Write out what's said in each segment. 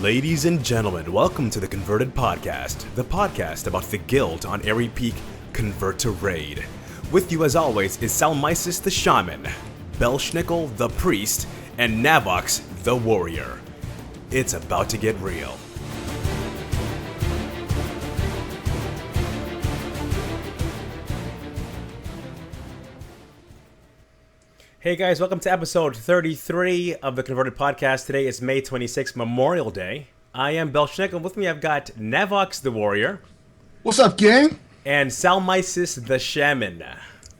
Ladies and gentlemen, welcome to the Converted Podcast, the podcast about the guild on Airy Peak Convert to Raid. With you as always is Salmisis the Shaman, Belshnickle the Priest, and Navox the Warrior. It's about to get real. Hey guys, welcome to episode 33 of the Converted Podcast. Today is May 26th, Memorial Day. I am Belshnickle. With me I've got Navox the Warrior. What's up, gang? And Salmisis the Shaman.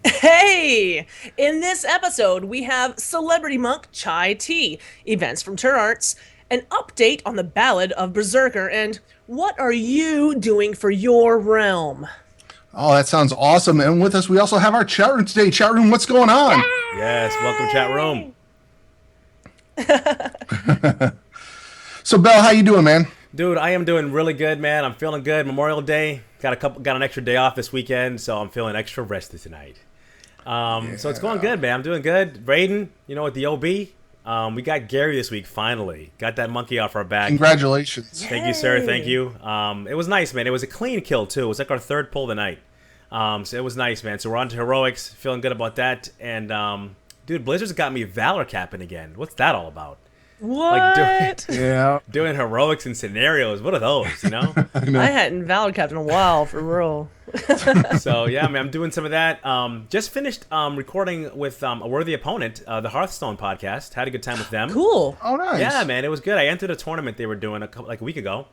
Hey! In this episode, we have Celebrity Monk Chaithi, events from Turarts, an update on the Ballad of Berserker, and what are you doing for your realm? Oh, that sounds awesome. And with us, we also have our chat room today. Chat room, what's going on? Yes, welcome chat room. So, Bell, how you doing, man? Dude, I am doing really good, man. I'm feeling good. Memorial Day. Got an extra day off this weekend, so I'm feeling extra rested tonight. So it's going good, man. I'm doing good. Raiding, with the OB. We got Gary this week, finally. Got that monkey off our back. Congratulations. Thank you, sir. Thank you. It was nice, man. It was a clean kill, too. It was like our third pull of the night. So it was nice, man. So we're on to heroics. Feeling good about that. And, dude, Blizzard's got me Valor capping again. What's that all about? What? Doing heroics and scenarios. What are those, I hadn't Valor capped in a while, for real. So, yeah, man, I'm doing some of that. Just finished recording with a worthy opponent, the Hearthstone podcast. Had a good time with them. Cool. Oh, nice. Yeah, man, it was good. I entered a tournament they were doing a week ago.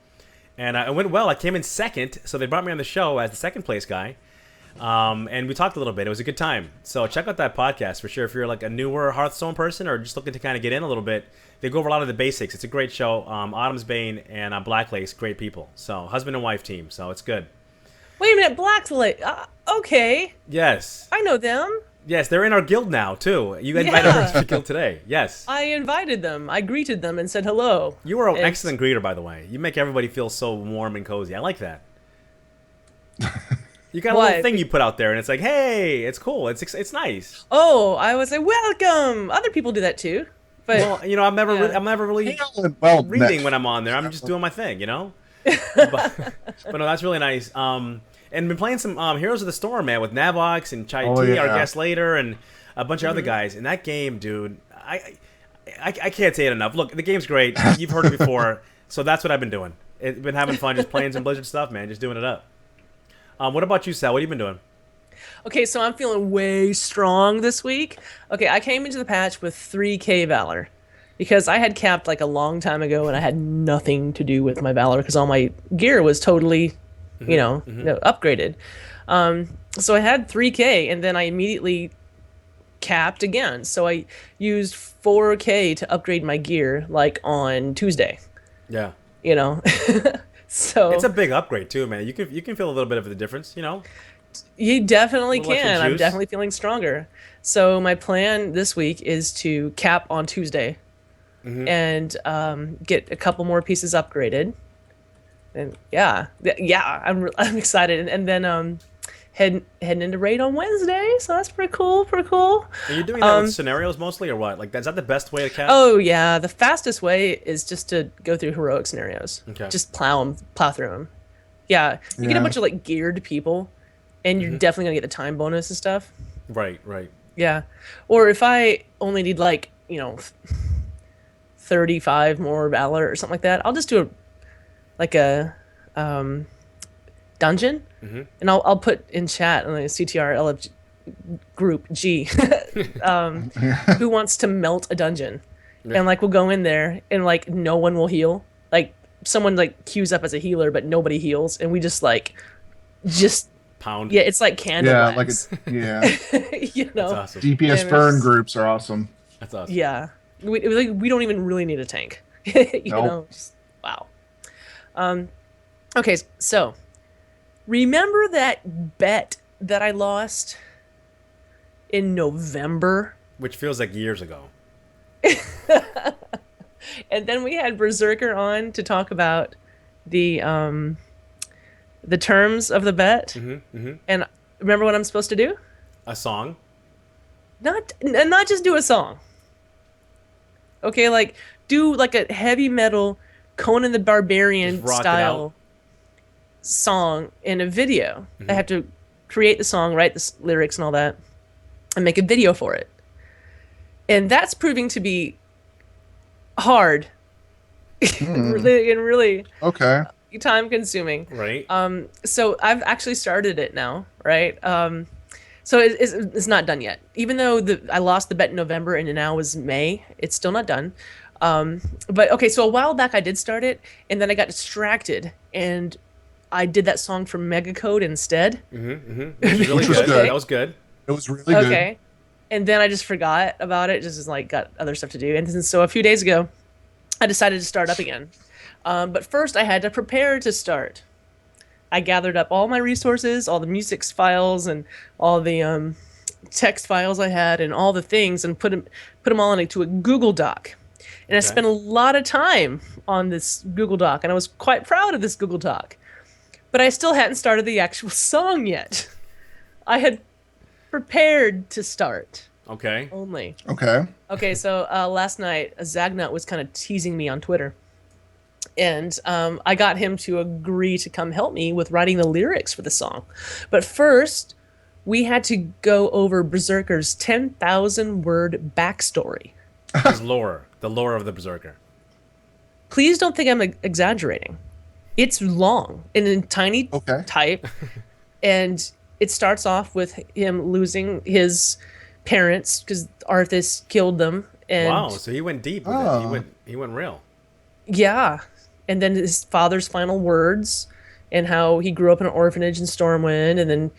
And it went well. I came in second, so they brought me on the show as the second place guy. And we talked a little bit. It was a good time. So check out that podcast for sure if you're like a newer Hearthstone person or just looking to kind of get in a little bit. They go over a lot of the basics. It's a great show. Autumn's Bane and Blacklace, great people. So husband and wife team. So it's good. Wait a minute, Blacklace. Okay. Yes. I know them. Yes, they're in our guild now, too. You invited her to the guild today. Yes. I invited them. I greeted them and said hello. You were an excellent greeter, by the way. You make everybody feel so warm and cozy. I like that. You got a little thing you put out there, and it's like, hey, it's cool. It's nice. Oh, I was like, welcome. Other people do that, too. But, well, I'm never really reading when I'm on there. I'm just doing my thing, but no, that's really nice. And been playing some Heroes of the Storm, man, with Navox and Chaithi, our guest later, and a bunch of other guys. And that game, dude, I can't say it enough. Look, the game's great. You've heard it before, so that's what I've been doing. Been having fun, just playing some Blizzard stuff, man, just doing it up. What about you, Sal? What have you been doing? Okay, so I'm feeling way strong this week. Okay, I came into the patch with 3k Valor because I had capped like a long time ago and I had nothing to do with my Valor because all my gear was totally, upgraded. So I had 3k and then I immediately capped again. So I used 4k to upgrade my gear like on Tuesday. Yeah. So it's a big upgrade too, man. You can feel a little bit of the difference, You definitely can. I'm definitely feeling stronger. So my plan this week is to cap on Tuesday and get a couple more pieces upgraded. And I'm excited. And then heading into raid on Wednesday. So that's pretty cool. Are you doing that with scenarios mostly, or what? Like, is that the best way to cap? Oh yeah, the fastest way is just to go through heroic scenarios. Okay. Just plow through them. Yeah, you get a bunch of like geared people. And you're definitely going to get the time bonus and stuff. Right. Yeah. Or if I only need 35 more Valor or something like that, I'll just do a dungeon. And I'll put in chat on the CTR LF group G who wants to melt a dungeon. Yeah. And we'll go in there and no one will heal. Someone queues up as a healer but nobody heals and we just pound. Yeah, it's like candle wax. That's awesome. DPS burn groups are awesome. That's awesome. Yeah, we don't even really need a tank. Wow. Okay, so remember that bet that I lost in November, which feels like years ago. And then we had Berserker on to talk about the terms of the bet. And remember what I'm supposed to do? A song? Not just do a song. Okay, do a heavy metal Conan the Barbarian Just rock it style song in a video. I have to create the song, write the lyrics and all that, and make a video for it. And that's proving to be hard. really Okay. time consuming. Right. So I've actually started it now, right? So it's not done yet. Even though I lost the bet in November and now is May, it's still not done. But okay, so a while back I did start it, and then I got distracted, and I did that song from Megacode instead. Which was was good. good. That was good. It was really good. Okay. And then I just forgot about it, just like got other stuff to do. And then, so a few days ago, I decided to start up again. But first I had to prepare to start. I gathered up all my resources, all the music files and all the text files I had and all the things, and put them all into a Google Doc. And I spent a lot of time on this Google Doc, and I was quite proud of this Google Doc. But I still hadn't started the actual song yet. I had prepared to start. Okay. Only. Okay. So last night, Zagnut was kind of teasing me on Twitter. And I got him to agree to come help me with writing the lyrics for the song. But first, we had to go over Berserker's 10,000-word backstory. His lore. The lore of the Berserker. Please don't think I'm exaggerating. It's long and in tiny type. And it starts off with him losing his parents because Arthas killed them. And wow, so he went deep with it. He went real. Yeah. And then his father's final words and how he grew up in an orphanage in Stormwind and then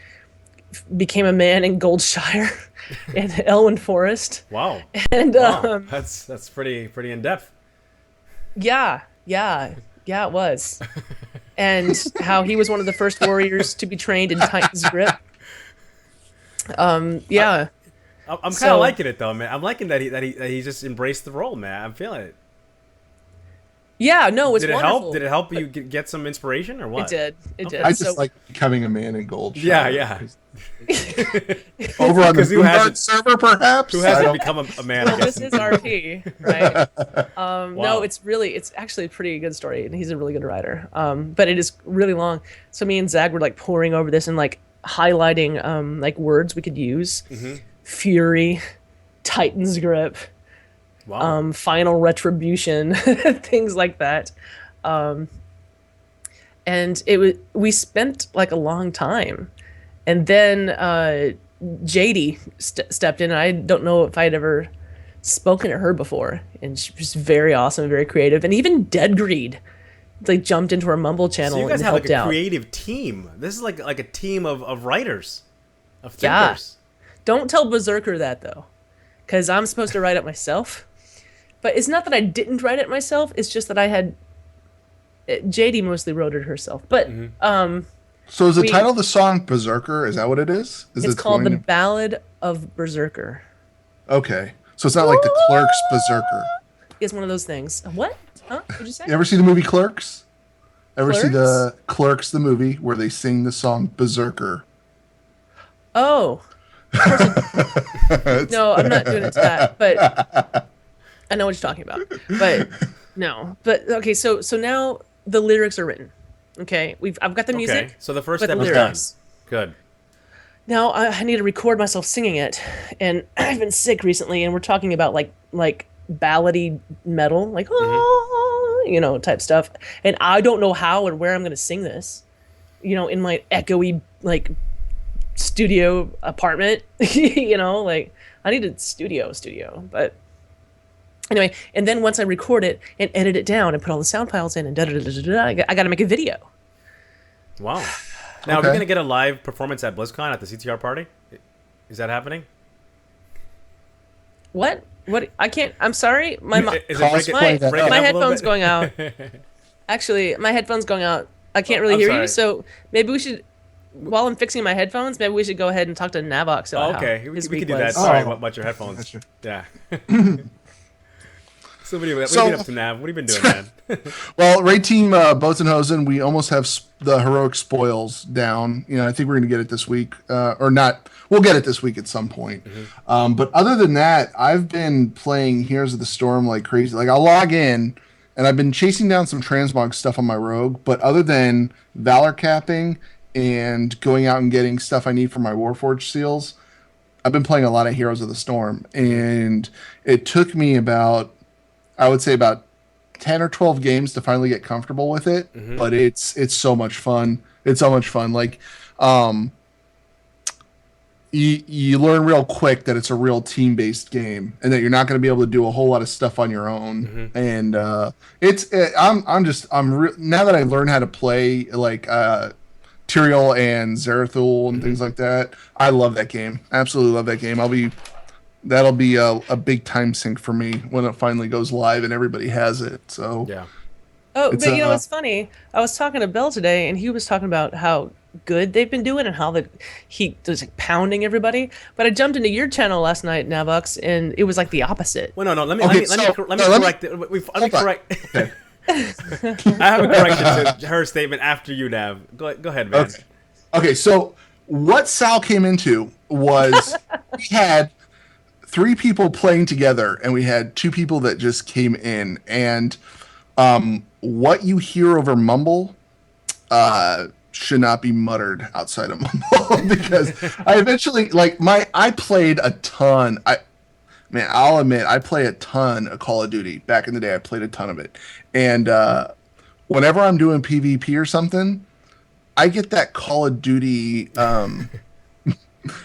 became a man in Goldshire and Elwyn Forest. Wow. And that's pretty in depth. Yeah, it was. And how he was one of the first warriors to be trained in Titan's grip. Yeah. I'm kind of liking it though, man. I'm liking that he just embraced the role, man. I'm feeling it. Yeah, no, it's wonderful. Wonderful. Did it help you get some inspiration or what? It did. I just like becoming a man in gold. Yeah. Over on the Boomguard server, perhaps? Who hasn't become a man? Well, this is RP, right? Wow. No, it's actually a pretty good story, and he's a really good writer. But it is really long. So me and Zag were like poring over this and like highlighting like words we could use. Fury, Titan's grip. Wow. Final retribution, things like that. And we spent like a long time. And then JD stepped in. And I don't know if I'd ever spoken to her before. And she was very awesome, very creative. And even Dead Greed like jumped into our Mumble channel. So you guys and have like a out. creative team. This is like a team of writers, of thinkers. Yeah. Don't tell Berserker that though, because I'm supposed to write it myself. But it's not that I didn't write it myself. It's just that I had JD mostly wrote it herself. But so is the title of the song Berserker? Is that what it is? It's called The Ballad of Berserker. Okay, so it's not like the Clerks Berserker. It's one of those things. What? Huh? What'd you say? You ever see the movie Clerks? Ever see Clerks? the Clerks the movie where they sing the song Berserker? Oh. No, I'm not doing it to that. But I know what you're talking about. But no. But okay, so now the lyrics are written. Okay, I've got the music. Okay, so the first step is done. Good. Now I need to record myself singing it, and I've been sick recently, and we're talking about like ballady metal, like type stuff, and I don't know how or where I'm gonna sing this, in my echoey like studio apartment, like I need a studio, but. Anyway, and then once I record it and edit it down and put all the sound files in and I got to make a video. Wow. Now, are we going to get a live performance at BlizzCon at the CTR party? Is that happening? What? I can't. I'm sorry. My headphones going out. Actually, my headphones going out. I can't really hear you. So maybe we should, while I'm fixing my headphones, maybe we should go ahead and talk to Navox. Okay, we can do that. Sorry about your headphones. Yeah. So what have you been up to, Nav? What have you been doing, man? Well, Raid Team Boatsenhosen, we almost have the heroic spoils down. I think we're going to get it this week. Or not. We'll get it this week at some point. But other than that, I've been playing Heroes of the Storm like crazy. Like, I'll log in and I've been chasing down some transmog stuff on my rogue. But other than Valor capping and going out and getting stuff I need for my Warforged seals, I've been playing a lot of Heroes of the Storm, and it took me I would say about 10 or 12 games to finally get comfortable with it. But it's so much fun. It's so much fun. Like, you learn real quick that it's a real team-based game, and that you're not going to be able to do a whole lot of stuff on your own. And now that I learned how to play like Tyrael and Zerathul and things like that, I love that game. Absolutely love that game. That'll be a big time sink for me when it finally goes live and everybody has it. So yeah. Oh, but you know what's funny? I was talking to Bill today, and he was talking about how good they've been doing and how he was like pounding everybody. But I jumped into your channel last night, Navox, and it was like the opposite. Well, no. Let me correct it. Let me correct. Okay. I have a correction to her statement after you, Nav. Go ahead, man. Okay. So what Sal came into was we had 3 people playing together, and we had 2 people that just came in, and what you hear over mumble should not be muttered outside of mumble because I eventually I played a ton. I'll admit I play a ton of Call of Duty. Back in the day, I played a ton of it, and whenever I'm doing PvP or something, I get that Call of Duty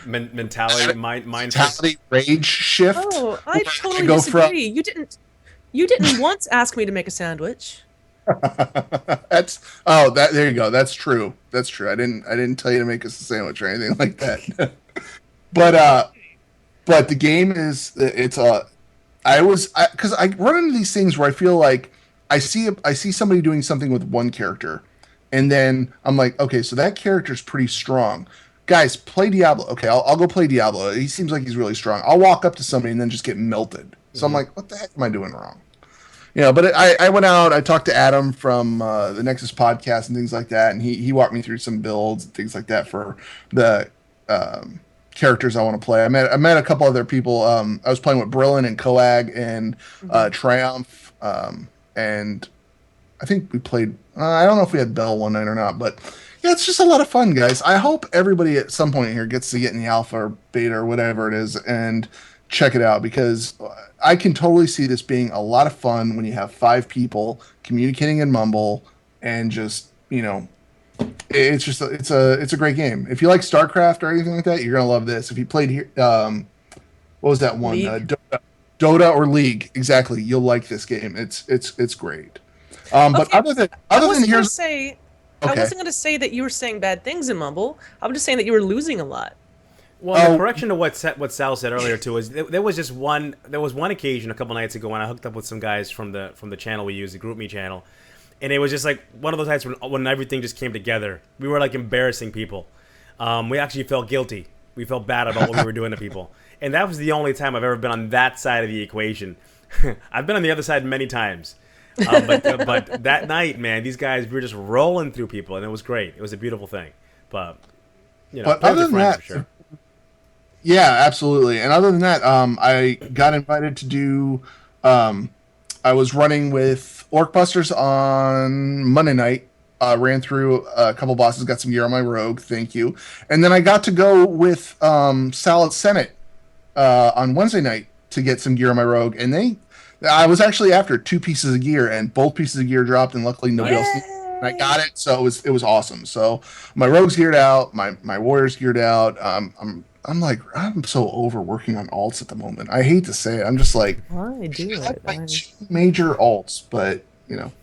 mentality rage shift. Oh, I totally disagree. You didn't once ask me to make a sandwich. There you go. That's true. I didn't tell you to make us a sandwich or anything like that. but the game is because I run into these things where I feel like I see somebody doing something with one character, and then I'm like, okay, so that character's pretty strong. Guys, play Diablo. Okay, I'll go play Diablo. He seems like he's really strong. I'll walk up to somebody and then just get melted. So I'm like, what the heck am I doing wrong? But I went out, I talked to Adam from the Nexus podcast and things like that, and he walked me through some builds and things like that for the characters I want to play. I met a couple other people. I was playing with Brillin and Coag and Triumph, and I think we played. I don't know if we had Bell one night or not, but yeah, it's just a lot of fun, guys. I hope everybody at some point here gets to get in the alpha or beta or whatever it is and check it out, because I can totally see this being a lot of fun when you have 5 people communicating in mumble, and just it's a great game. If you like StarCraft or anything like that, you're gonna love this. If you played here, what was that one? Dota or League, exactly. You'll like this game. It's great. But other than I wasn't going to say that you were saying bad things in Mumble. I was just saying that you were losing a lot. Well, the correction to what Sal said earlier too is there was one occasion a couple nights ago when I hooked up with some guys from the channel we use, the GroupMe channel, and it was just like one of those nights when everything just came together. We were like embarrassing people. We actually felt guilty. We felt bad about what we were doing to people, and that was the only time I've ever been on that side of the equation. I've been on the other side many times. But that night, man, these guys, we were just rolling through people, and it was great. It was a beautiful thing. But other than that, for sure. Yeah, absolutely. And other than that, I got invited to do. I was running with Orcbusters on Monday night. Ran through a couple bosses, got some gear on my rogue. Thank you. And then I got to go with Salad Senate on Wednesday night to get some gear on my rogue, and I was actually after 2 pieces of gear, and both pieces of gear dropped, and luckily nobody else did. And I got it, so it was awesome. So my rogue's geared out, my warrior's geared out. I'm so overworking on alts at the moment. I hate to say it. I'm just like, why do it? My 2 major alts, but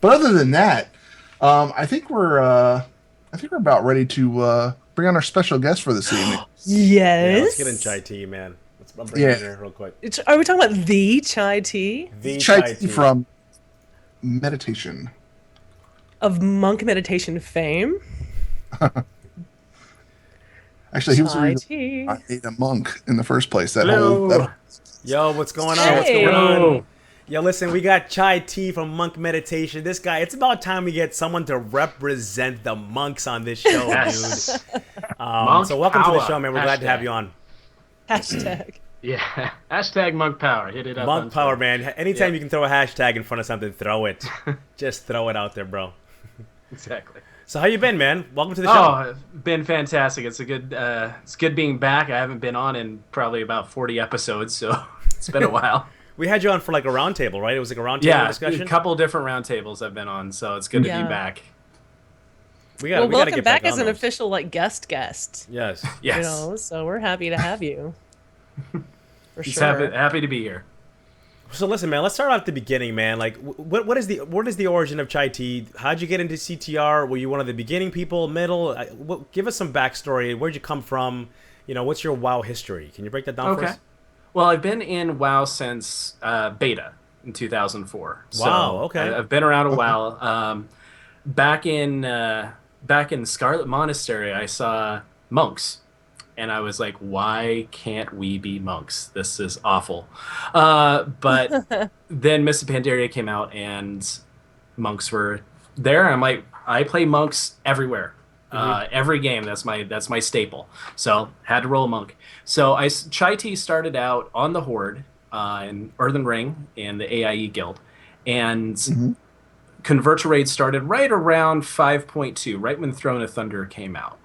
But other than that, I think we're about ready to bring on our special guest for this evening. Yes. Yeah, let's get in Chaithi, man. I'll bring it in here real quick. Are we talking about the Chaithi? The Chaithi from Meditation. Of monk meditation fame? Actually, he was the reason I made a monk in the first place. Yo, what's going on? Hey. What's going on? Yo, listen, we got Chaithi from Monk Meditation. This guy, it's about time we get someone to represent the monks on this show, dude. So welcome to the show, man. We're glad to have you on. Hashtag. Yeah. Hashtag monk power. Hit it up on Monk power, Twitter. man. Anytime Yep. you can throw a hashtag in front of something, throw it. Just throw it out there, bro. Exactly. So how you been, man? Welcome to the show. Oh, been fantastic. It's good being back. I haven't been on in probably about 40 episodes, so it's been a while. We had you on for like a roundtable, right? It was like a roundtable Yeah, discussion. a couple different roundtables I've been on, so it's good to Yeah. be back. We Well, gotta welcome get back back as on an those. official like guest. Yes. Yes. You know, so we're happy to have you. For Just sure. happy to be here. So listen, man. Let's start off at the beginning, man. Like, what is the origin of Chaithi? How'd you get into CTR? Were you one of the beginning people, middle? Give us some backstory. Where'd you come from? You know, what's your WoW history? Can you break that down for Okay. us? Well, I've been in WoW since beta in 2004. Wow, So okay. I've been around a while. Back in Scarlet Monastery, I saw monks, and I was like, "Why can't we be monks? This is awful." But then Mists of Pandaria came out, and monks were there. I'm like, I play monks everywhere. Every game, that's my staple. So had to roll a monk. So Chaithi started out on the Horde in Earthen Ring in the AIE guild, and Convert to Raid started right around 5.2, right when Throne of Thunder came out.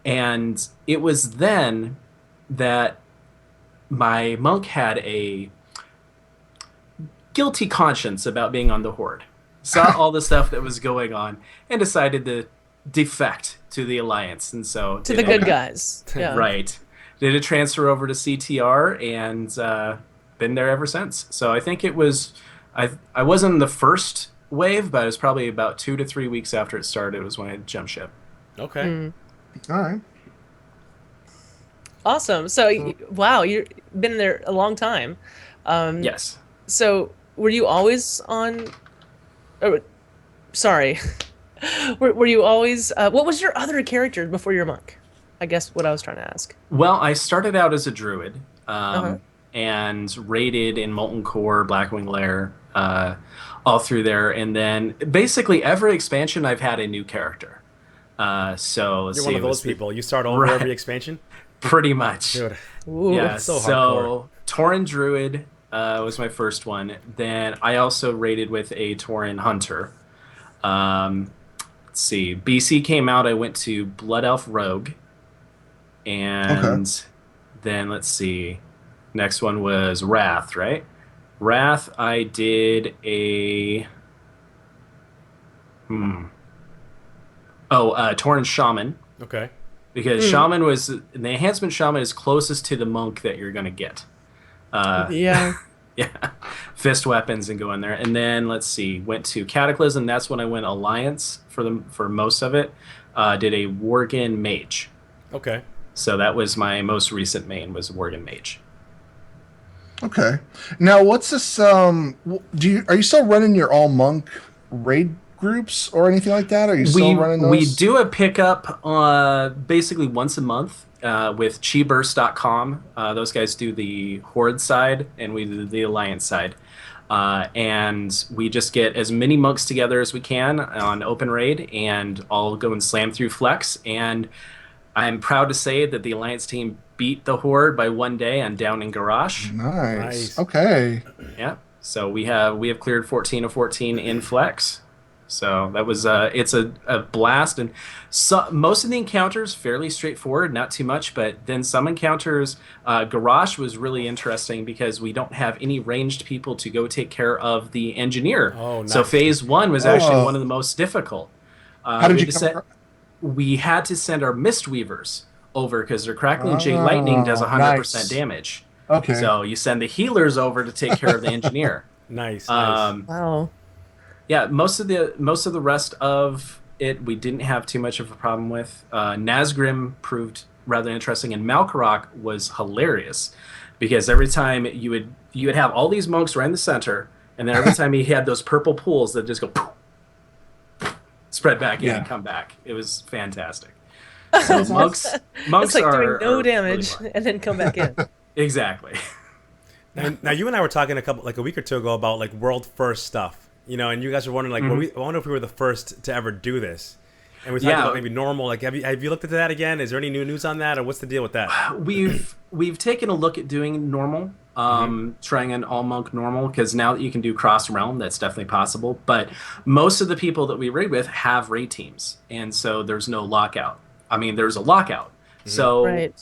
And it was then that my monk had a guilty conscience about being on the Horde. Saw all the stuff that was going on and decided to defect to the Alliance. And so To the good guys. Yeah. Right. Did a transfer over to CTR and been there ever since. So I think it was I wasn't the first wave, but it was probably about 2 to 3 weeks after it started was when I jumped ship. Okay. All right. Awesome. So, wow, you've been there a long time. Yes. So, were you always on? Oh, sorry. Were you always? What was your other character before your monk? I guess what I was trying to ask. Well, I started out as a druid Uh-huh. and raided in Molten Core, Blackwing Lair, all through there. And then basically every expansion I've had a new character. So let's You're see, one of it was those people. You start over Right. every expansion. pretty much. Dude, Ooh. Yeah, that's so hardcore. Tauren Druid was my first one. Then I also raided with a Tauren Hunter. Let's see. BC came out. I went to Blood Elf Rogue. And then let's see. Next one was Wrath, right? Wrath, I did a. Tauren Shaman. Okay. Because Shaman was. The Enhancement Shaman is closest to the monk that you're going to get. Yeah. Yeah, fist weapons and go in there, and then let's see, went to Cataclysm. That's when I went Alliance for most of it. Did a Worgen Mage, Okay. so that was my most recent main was Worgen Mage. Okay. Now, what's this? Are you still running your all monk raid groups or anything like that? Are you still running those? We do a pickup basically once a month with chiburst.com. Those guys do the Horde side, and we do the Alliance side. And we just get as many monks together as we can on open raid, and all go and slam through Flex. And I'm proud to say that the Alliance team beat the Horde by one day on Down in Garage. Nice. Nice. Okay. Yeah. So we have cleared 14 of 14 in Flex. So that was it's a blast, and most of the encounters fairly straightforward, not too much, but then some encounters, Garage was really interesting because we don't have any ranged people to go take care of the engineer. Oh, nice. So phase 1 was actually one of the most difficult. How did you come? We had to send our Mistweavers over because their Crackling Jade Lightning does 100% nice. damage. Okay. So you send the healers over to take care of the engineer. Nice. Wow. Yeah, most of the rest of it we didn't have too much of a problem with. Nazgrim proved rather interesting, and Malkarok was hilarious because every time you would have all these monks right in the center, and then every time he had those purple pools that just go poof, spread back in and come back. It was fantastic. So monks It's like are doing no are damage really fun. and then come back in. Exactly. Now you and I were talking a week or two ago about like world first stuff, you know, and you guys were wondering like, I wonder if we were the first to ever do this. And we talked about maybe normal. Like, have you looked into that again? Is there any new news on that, or what's the deal with that? We've taken a look at doing normal, trying an all monk normal, because now that you can do cross realm, that's definitely possible. But most of the people that we raid with have raid teams, and so there's no lockout. I mean, there's a lockout. So Right.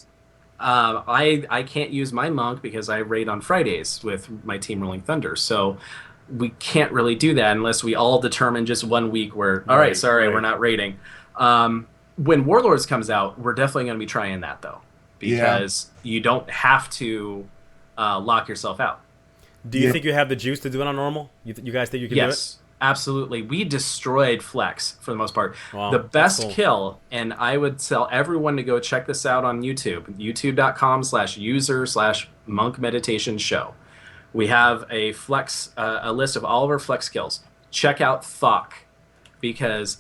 I can't use my monk because I raid on Fridays with my team Rolling Thunder. So we can't really do that unless we all determine just 1 week where, all right, sorry, we're not raiding. When Warlords comes out, we're definitely going to be trying that, though, because you don't have to lock yourself out. Do you think you have the juice to do it on normal? You guys think you can do it? Yes, absolutely. We destroyed Flex for the most part. Wow, the best cool. kill, and I would tell everyone to go check this out on YouTube, youtube.com/user/monk meditation show. We have a list of all of our Flex kills. Check out Thok, because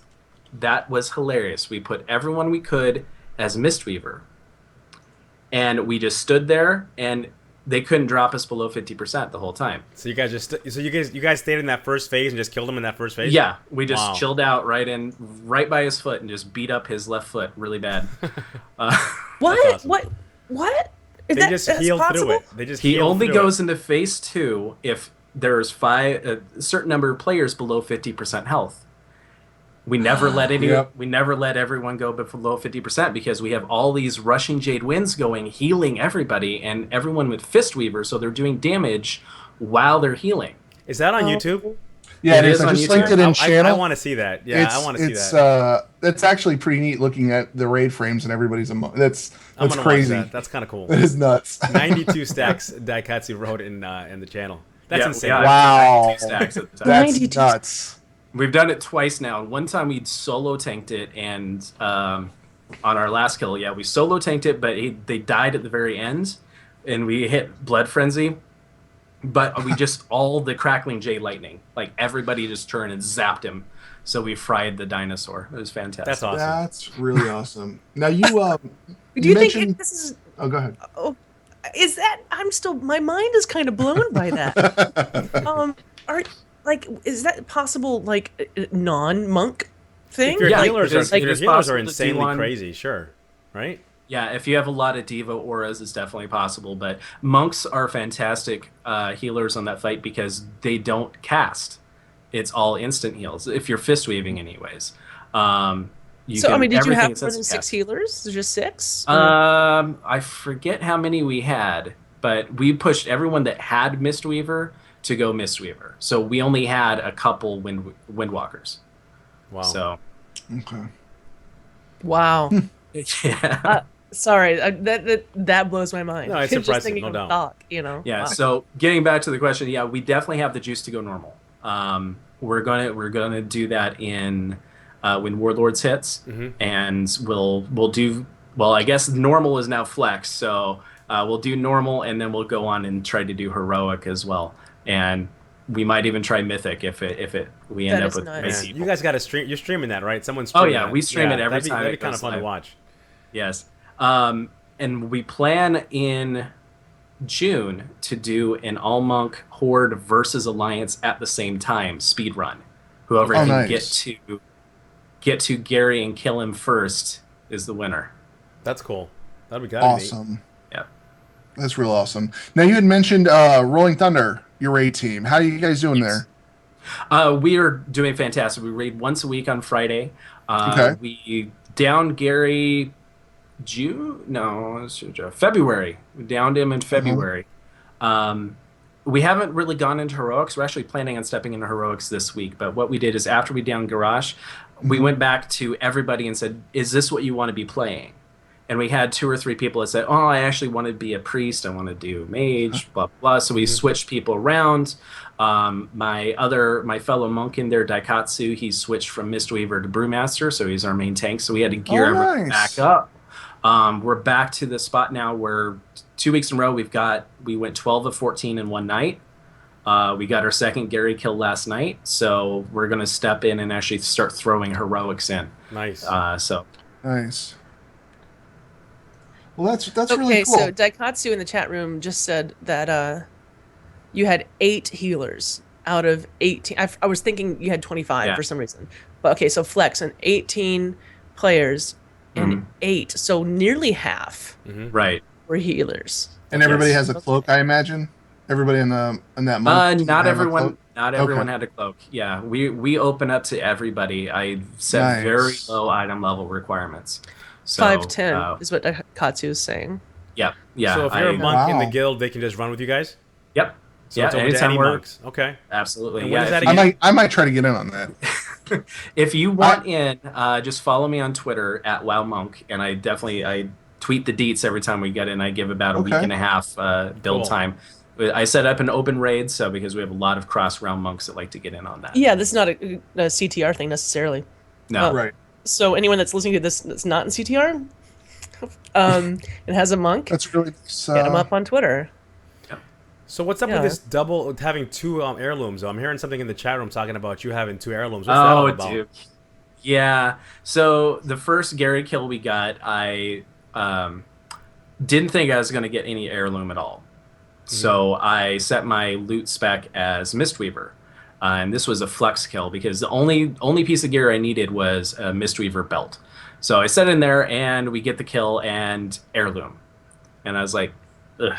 that was hilarious. We put everyone we could as Mistweaver, and we just stood there, and they couldn't drop us below 50% the whole time. So you guys you guys stayed in that first phase and just killed him in that first phase? Yeah, we just chilled out right by his foot and just beat up his left foot really bad. What? Awesome. What? Is They just healed possible? through it. They just He healed only through goes into phase 2 if there's a certain number of players below 50% health. We never let everyone go below 50% because we have all these rushing Jade Winds going, healing everybody, and everyone with Fistweaver, so they're doing damage while they're healing. Is that on YouTube? Yeah, it is. on I just YouTube. linked it in channel. I want to see that. Yeah, I want to see it's, that. That's actually pretty neat looking at the raid frames and everybody's that's I'm gonna crazy. watch that. That's kind of cool. That is nuts. 92 stacks Daikatsu wrote in the channel. That's insane. Yeah, Wow. 92 stacks at the time. That's 92. nuts. We've done it twice now. One time we solo tanked it, and on our last kill, we solo tanked it, but they died at the very end, and we hit Blood Frenzy. But we just all the crackling Jade Lightning, like everybody just turned and zapped him. So we fried the dinosaur. It was fantastic. That's awesome. That's really awesome. Now you Do you think this is? Oh, go ahead. Oh, is that? I'm still. My mind is kind of blown by that. Is that possible? Like non-monk thing? If your healers because are, if your it's healers are possible to do insanely one- crazy, sure, right? Yeah, if you have a lot of Diva auras, it's definitely possible. But monks are fantastic healers on that fight because they don't cast. It's all instant heals. If you're fist weaving, anyways. Did you have more than 6 healers? Just 6? I forget how many we had, but we pushed everyone that had Mistweaver to go Mistweaver. So we only had a couple Windwalkers. Wow. So. Okay. Wow. Yeah. Sorry, that blows my mind. No, it's Just impressive, thinking no of doubt. Doc, you know. Yeah. Wow. So getting back to the question, we definitely have the juice to go normal. We're gonna do that in when Warlords hits, and we'll do well. I guess normal is now flex, so we'll do normal, and then we'll go on and try to do heroic as well, and we might even try mythic if we end That up is with nice. many Man, people. you guys got to stream. You're streaming that, right? Someone's streaming that. We stream it every time That'd be it kind goes of fun to live. watch. Yes. And we plan in June to do an all monk horde versus alliance at the same time speed run. Whoever can nice. get to Gary and kill him first is the winner. That's cool. That'd be Awesome. Yeah. That's real awesome. Now you had mentioned Rolling Thunder, your raid team. How are you guys doing there? We are doing fantastic. We raid once a week on Friday. Okay. We downed Gary February. We downed him in February. We haven't really gone into heroics. We're actually planning on stepping into heroics this week. But what we did is after we downed Garage, we went back to everybody and said, is this what you want to be playing? And we had 2 or 3 people that said, oh, I actually want to be a priest. I want to do mage, blah, blah. So we switched people around. My fellow monk in there, Daikatsu, he switched from Mistweaver to Brewmaster. So he's our main tank. So we had to gear everyone back up. We're back to the spot now where 2 weeks in a row we went 12 of 14 in one night. We got our second Gary kill last night, so we're gonna step in and actually start throwing heroics in. Nice. Nice. Well, that's Okay, really cool. so Daikatsu in the chat room just said that you had 8 healers out of 18. I was thinking you had 25 for some reason. But okay, so Flex, and 18 players, and Mhm. 8, so nearly half Right. were healers. And everybody Yes. has a cloak, I imagine. Everybody in that monk team Not have a everyone. cloak? Not everyone had a cloak. Yeah, we open up to everybody. I set very Nice. low item level requirements. So 5'10" is what Katsu is saying. yeah, So yeah. if you're a I monk in the Wow. guild, they can just run with you guys. Yep. So Yeah. it's open to Anytime any we're monks. Okay. absolutely. And Yeah. when is that If I you, again? might try to get in on that. if you I want in, just follow me on Twitter at WowMonk, and I tweet the deets every time we get in. I give about a week Okay. and a half build Cool. time. I set up an open raid, so because we have a lot of cross realm monks that like to get in on that. Yeah, this is not a CTR thing necessarily. No. Right. So anyone that's listening to this that's not in CTR, and has a monk, That's really hit him up on Twitter. So what's up with Yeah. this double having 2 heirlooms? I'm hearing something in the chat room talking about you having 2 heirlooms. What's that all Oh, about? dude. Yeah. So the first Gary kill we got, I didn't think I was going to get any heirloom at all. So I set my loot spec as Mistweaver. And this was a flex kill because the only piece of gear I needed was a Mistweaver belt. So I set in there and we get the kill and heirloom. And I was like, ugh,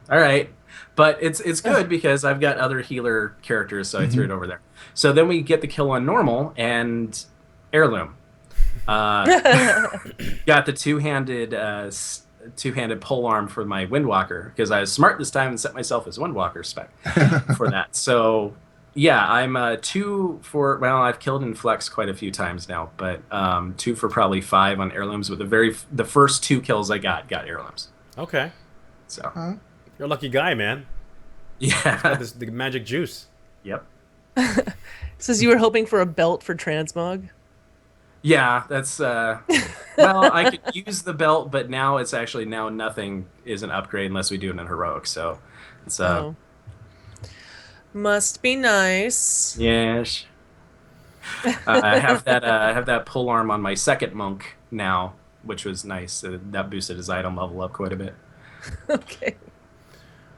all right. But it's good because I've got other healer characters, so I threw it over there. So then we get the kill on normal and heirloom. Got the two-handed pole arm for my Windwalker because I was smart this time and set myself as Windwalker spec for that. So yeah, I'm 2 for, well, I've killed in flex quite a few times now, but 2 for probably 5 on heirlooms. With the first 2 kills I got heirlooms. Okay. So You're a lucky guy, man. yeah, Got the magic juice. yep. Says you were hoping for a belt for transmog. Yeah, that's well, I could use the belt, but now it's actually nothing is an upgrade unless we do it in heroic. So it's Must be nice. yes. I have that pole arm on my second monk now, which was nice. That boosted his item level up quite a bit. Okay.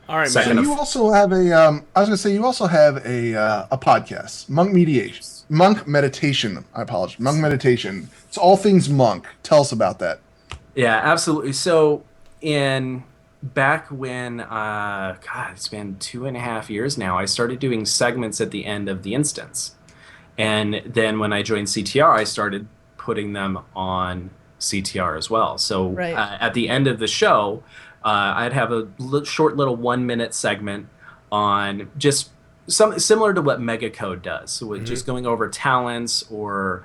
All right, Second man. So you also have a I was gonna say you also have a podcast, Monk Meditation. I apologize, Monk Meditation. It's all things monk. Tell us about that. Yeah, absolutely. So back when God, it's been 2.5 years now, I started doing segments at the end of the instance. And then when I joined CTR, I started putting them on CTR as well. So Right. at the end of the show, I'd have a short little 1-minute segment on just something similar to what Mega Code does. So with just going over talents or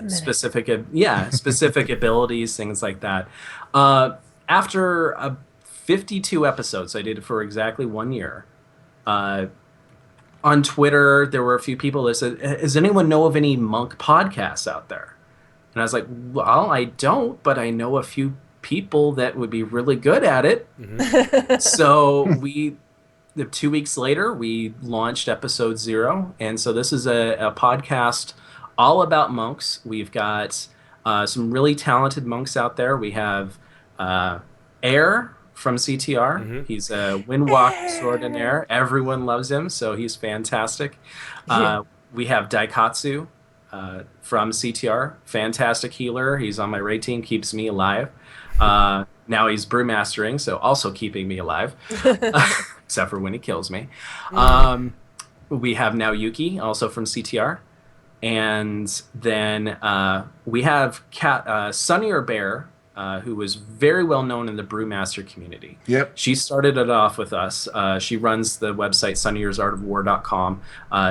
specific abilities, things like that. After 52 episodes, I did it for exactly 1 year. On Twitter, there were a few people that said, "Does anyone know of any monk podcasts out there?" And I was like, "Well, I don't, but I know a few people that would be really good at it." So 2 weeks later, we launched episode 0, and so this is a podcast all about monks. We've got some really talented monks out there. We have Air from CTR. He's a Windwalk extraordinaire. Everyone loves him, so he's fantastic. We have Daikatsu from CTR, fantastic healer. He's on my raid team, keeps me alive. Now he's brewmastering, so also keeping me alive, except for when he kills me. We have now Yuki, also from CTR. And then we have Sunnier Bear, who was very well known in the brewmaster community. Yep. She started it off with us. She runs the website sunnyersartofwar.com.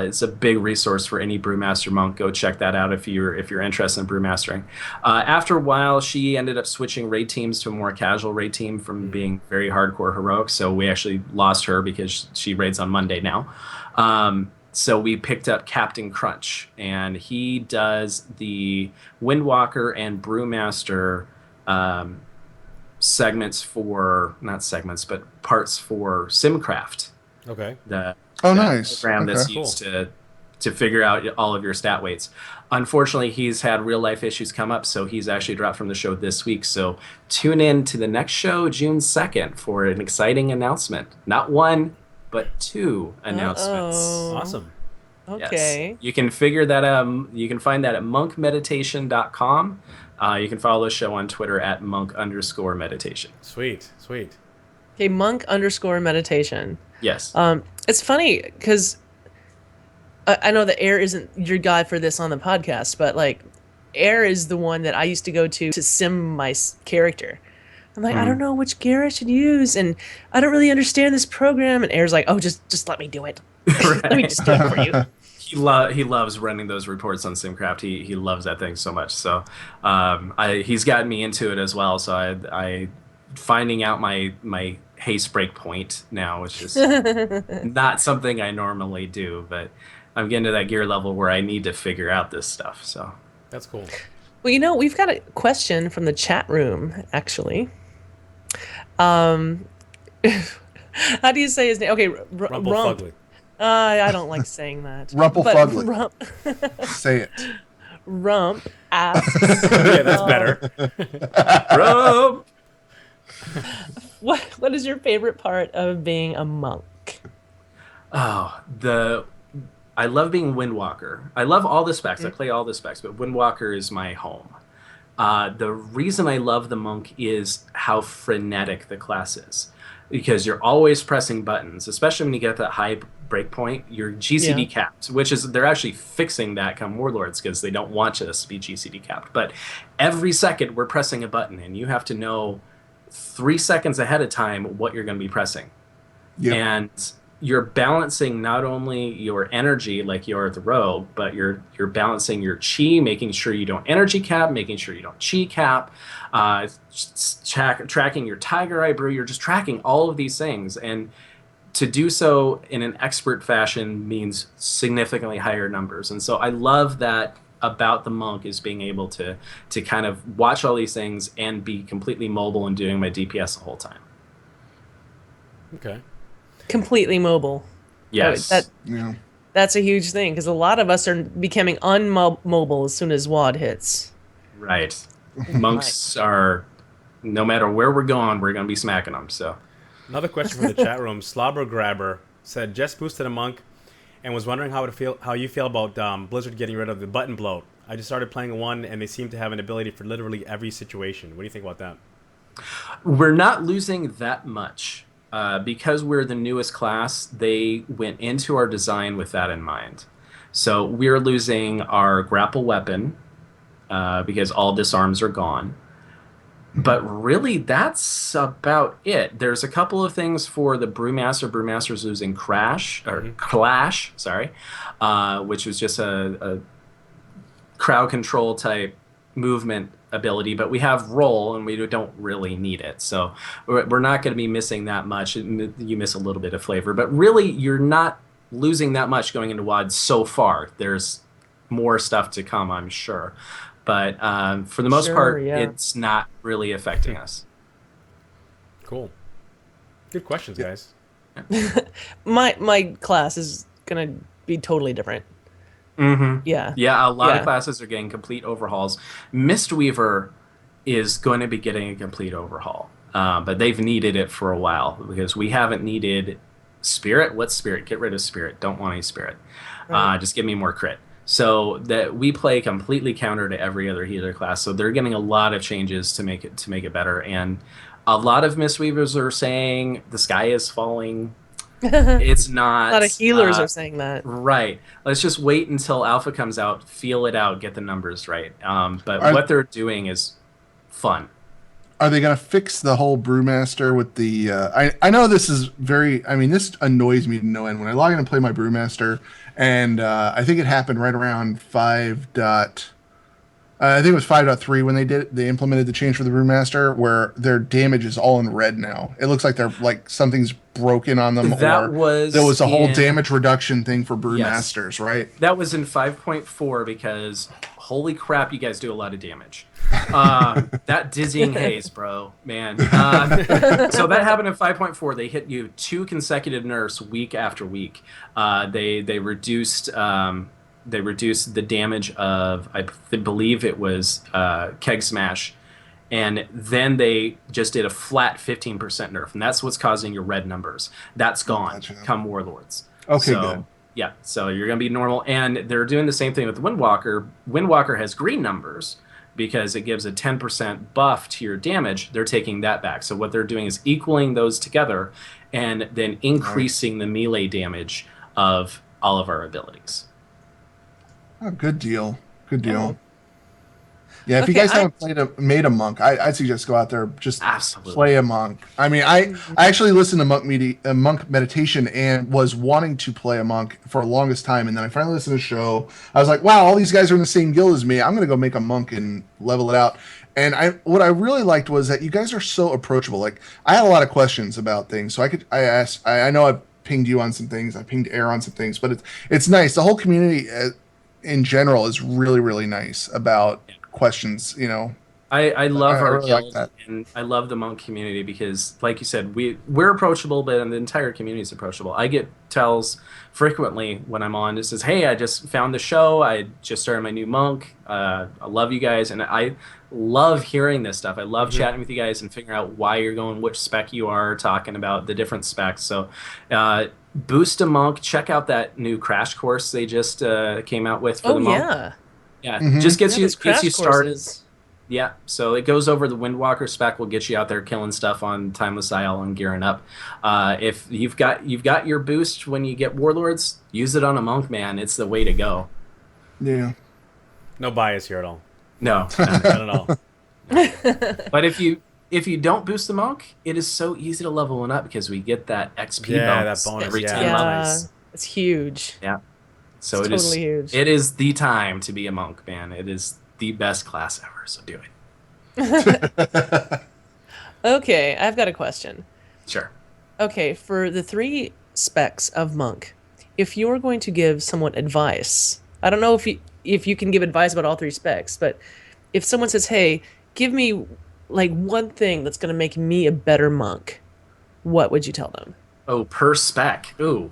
It's a big resource for any brewmaster monk. Go check that out if you're interested in brewmastering. After a while, she ended up switching raid teams to a more casual raid team from being very hardcore heroic. So we actually lost her because she raids on Monday now. So we picked up Captain Crunch, and he does the Windwalker and Brewmaster segments for, not segments, but parts for Simcraft. Okay. Nice. Program that's Okay. used to figure out all of your stat weights. Unfortunately, he's had real life issues come up, so he's actually dropped from the show this week. So tune in to the next show, June 2nd, for an exciting announcement. Not 1, but 2 announcements. Awesome. Okay. Yes. You can figure that out. You can find that at monkmeditation.com. You can follow the show on Twitter at monk_meditation. Sweet. Okay, monk_meditation. Yes. It's funny because I know that Air isn't your guy for this on the podcast, but like Air is the one that I used to go to sim my character. I'm like, I don't know which gear I should use, and I don't really understand this program. And Air's like, oh, just let me do it. Let me just do it for you. He loves running those reports on Simcraft. He loves that thing so much. So he's gotten me into it as well. So I finding out my haste break point now, which is not something I normally do, but I'm getting to that gear level where I need to figure out this stuff. So That's cool. Well, we've got a question from the chat room, actually. How do you say his name? Okay, Rump. Fugly. I don't like saying that. Rumpelfugly. Rump, Say it. Rump asks. Yeah, that's better. Rump! What is your favorite part of being a monk? Oh, I love being Windwalker. I love all the specs. I play all the specs, but Windwalker is my home. The reason I love the monk is how frenetic the class is, because you're always pressing buttons, especially when you get that high breakpoint. You're GCD capped, which is they're actually fixing that come Warlords because they don't want us to be GCD capped. But every second we're pressing a button, and you have to know 3 seconds ahead of time what you're going to be pressing. Yep. And you're balancing not only your energy like you're the rogue, but you're balancing your chi, making sure you don't energy cap, making sure you don't chi cap, tracking your tiger eye brew. You're just tracking all of these things, and to do so in an expert fashion means significantly higher numbers. And so I love that about the monk, is being able to kind of watch all these things and be completely mobile and doing my DPS the whole time. Okay. Completely mobile. Yes. That's a huge thing, because a lot of us are becoming unmobile as soon as WAD hits. Right. Monks are, no matter where we're going, we're going to be smacking them. So Another question from the chat room. Slobber Grabber said, just boosted a monk and was wondering how you feel about Blizzard getting rid of the button bloat. I just started playing one, and they seem to have an ability for literally every situation. What do you think about that? we're not losing that much. Because we're the newest class, they went into our design with that in mind. So we're losing our grapple weapon because all disarms are gone. But really, that's about it. There's a couple of things for the Brewmaster. Brewmaster's losing Clash, which was just a crowd control type movement ability, but we have roll and we don't really need it, so we're not going to be missing that much. You miss a little bit of flavor, but really you're not losing that much going into WoD so far. There's more stuff to come, I'm sure, but for the most part, it's not really affecting us. Cool. Good questions, guys. My class is gonna be totally different. Mm-hmm. Yeah. A lot of classes are getting complete overhauls. Mistweaver is going to be getting a complete overhaul, but they've needed it for a while because we haven't needed Spirit. What's Spirit? Get rid of Spirit. Don't want any Spirit. Right. Just give me more crit. So that we play completely counter to every other healer class. So they're getting a lot of changes to make it better. And a lot of Mistweavers are saying the sky is falling. It's not. A lot of healers are saying that. Right. Let's just wait until Alpha comes out, feel it out, get the numbers right. But what they're doing is fun. Are they going to fix the whole Brewmaster with the... I know this is very... I mean, this annoys me to no end. When I log in and play my Brewmaster, and I think it happened right around 5. I think it was 5.3 when they implemented the change for the Brewmaster, where their damage is all in red now. It looks like they're like something's broken on them. There was a whole damage reduction thing for Brewmasters, yes. Right? That was in 5.4 because holy crap, you guys do a lot of damage. That dizzying haze, bro, man. So that happened in 5.4. They hit you 2 consecutive nerfs week after week. They reduced. They reduced the damage of, I believe it was Keg Smash, and then they just did a flat 15% nerf, and that's what's causing your red numbers. That's gone. Come Warlords. Okay, good. Yeah, so you're going to be normal. And they're doing the same thing with Windwalker. Windwalker has green numbers because it gives a 10% buff to your damage. They're taking that back. So what they're doing is equaling those together and then increasing the melee damage of all of our abilities. Oh, good deal. Good deal. Oh. Yeah, if you Okay, guys haven't made a monk, I'd suggest go out there, just Absolutely. play a monk. I mean, I actually listened to monk meditation and was wanting to play a monk for the longest time, and then I finally listened to a show. I was like, wow, all these guys are in the same guild as me. I'm gonna go make a monk and level it out. And what I really liked was that you guys are so approachable. Like, I had a lot of questions about things, so I asked. I know I pinged you on some things. I pinged Air on some things, but it's nice. The whole community in general is really, really nice about questions, you know. I love our really like guild, that. and I love the monk community because, like you said, we're approachable, but the entire community is approachable. I get tells frequently when I'm on. It says, "Hey, I just found the show. I just started my new monk. I love you guys," and I love hearing this stuff. I love chatting with you guys and figuring out why you're going, which spec you are, talking about the different specs. So, boost a monk. Check out that new crash course they just came out with for the monk. Yeah. Yeah, just gets Yeah, you those started. courses. Yeah, so it goes over the Windwalker spec. Will get you out there killing stuff on Timeless Isle and gearing up. If you've got your boost when you get Warlords, use it on a monk, man. It's the way to go. Yeah. No bias here at all. No, Not at all. but if you don't boost the monk, it is so easy to level one up because we get that XP Yeah, bonus, that bonus, every yeah. 10 Yeah, months. it's huge. Yeah, so It's it is totally huge. It is the time to be a monk, man. It is the best class ever. So do it. Okay, I've got a question. Sure. Okay, for the 3 specs of monk, if you're going to give someone advice, I don't know if you can give advice about all 3 specs, but if someone says, "Hey, give me like one thing that's going to make me a better monk," what would you tell them? Oh, per spec. Ooh.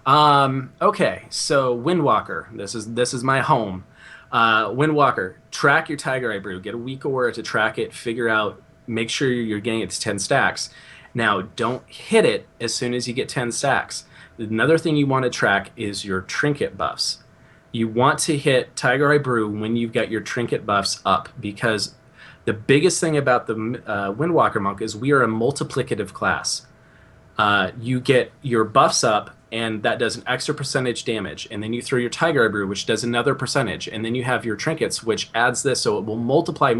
Okay, so Windwalker. This is my home. Windwalker. Track your Tiger Eye Brew. Get a weak aura to track it. Figure out. Make sure you're getting it to 10 stacks. Now, don't hit it as soon as you get 10 stacks. Another thing you want to track is your trinket buffs. You want to hit Tiger Eye Brew when you've got your trinket buffs up, because the biggest thing about the Windwalker monk is we are a multiplicative class. You get your buffs up, and that does an extra percentage damage, and then you throw your Tiger Eye Brew, which does another percentage, and then you have your trinkets, which adds this, so it will multiply.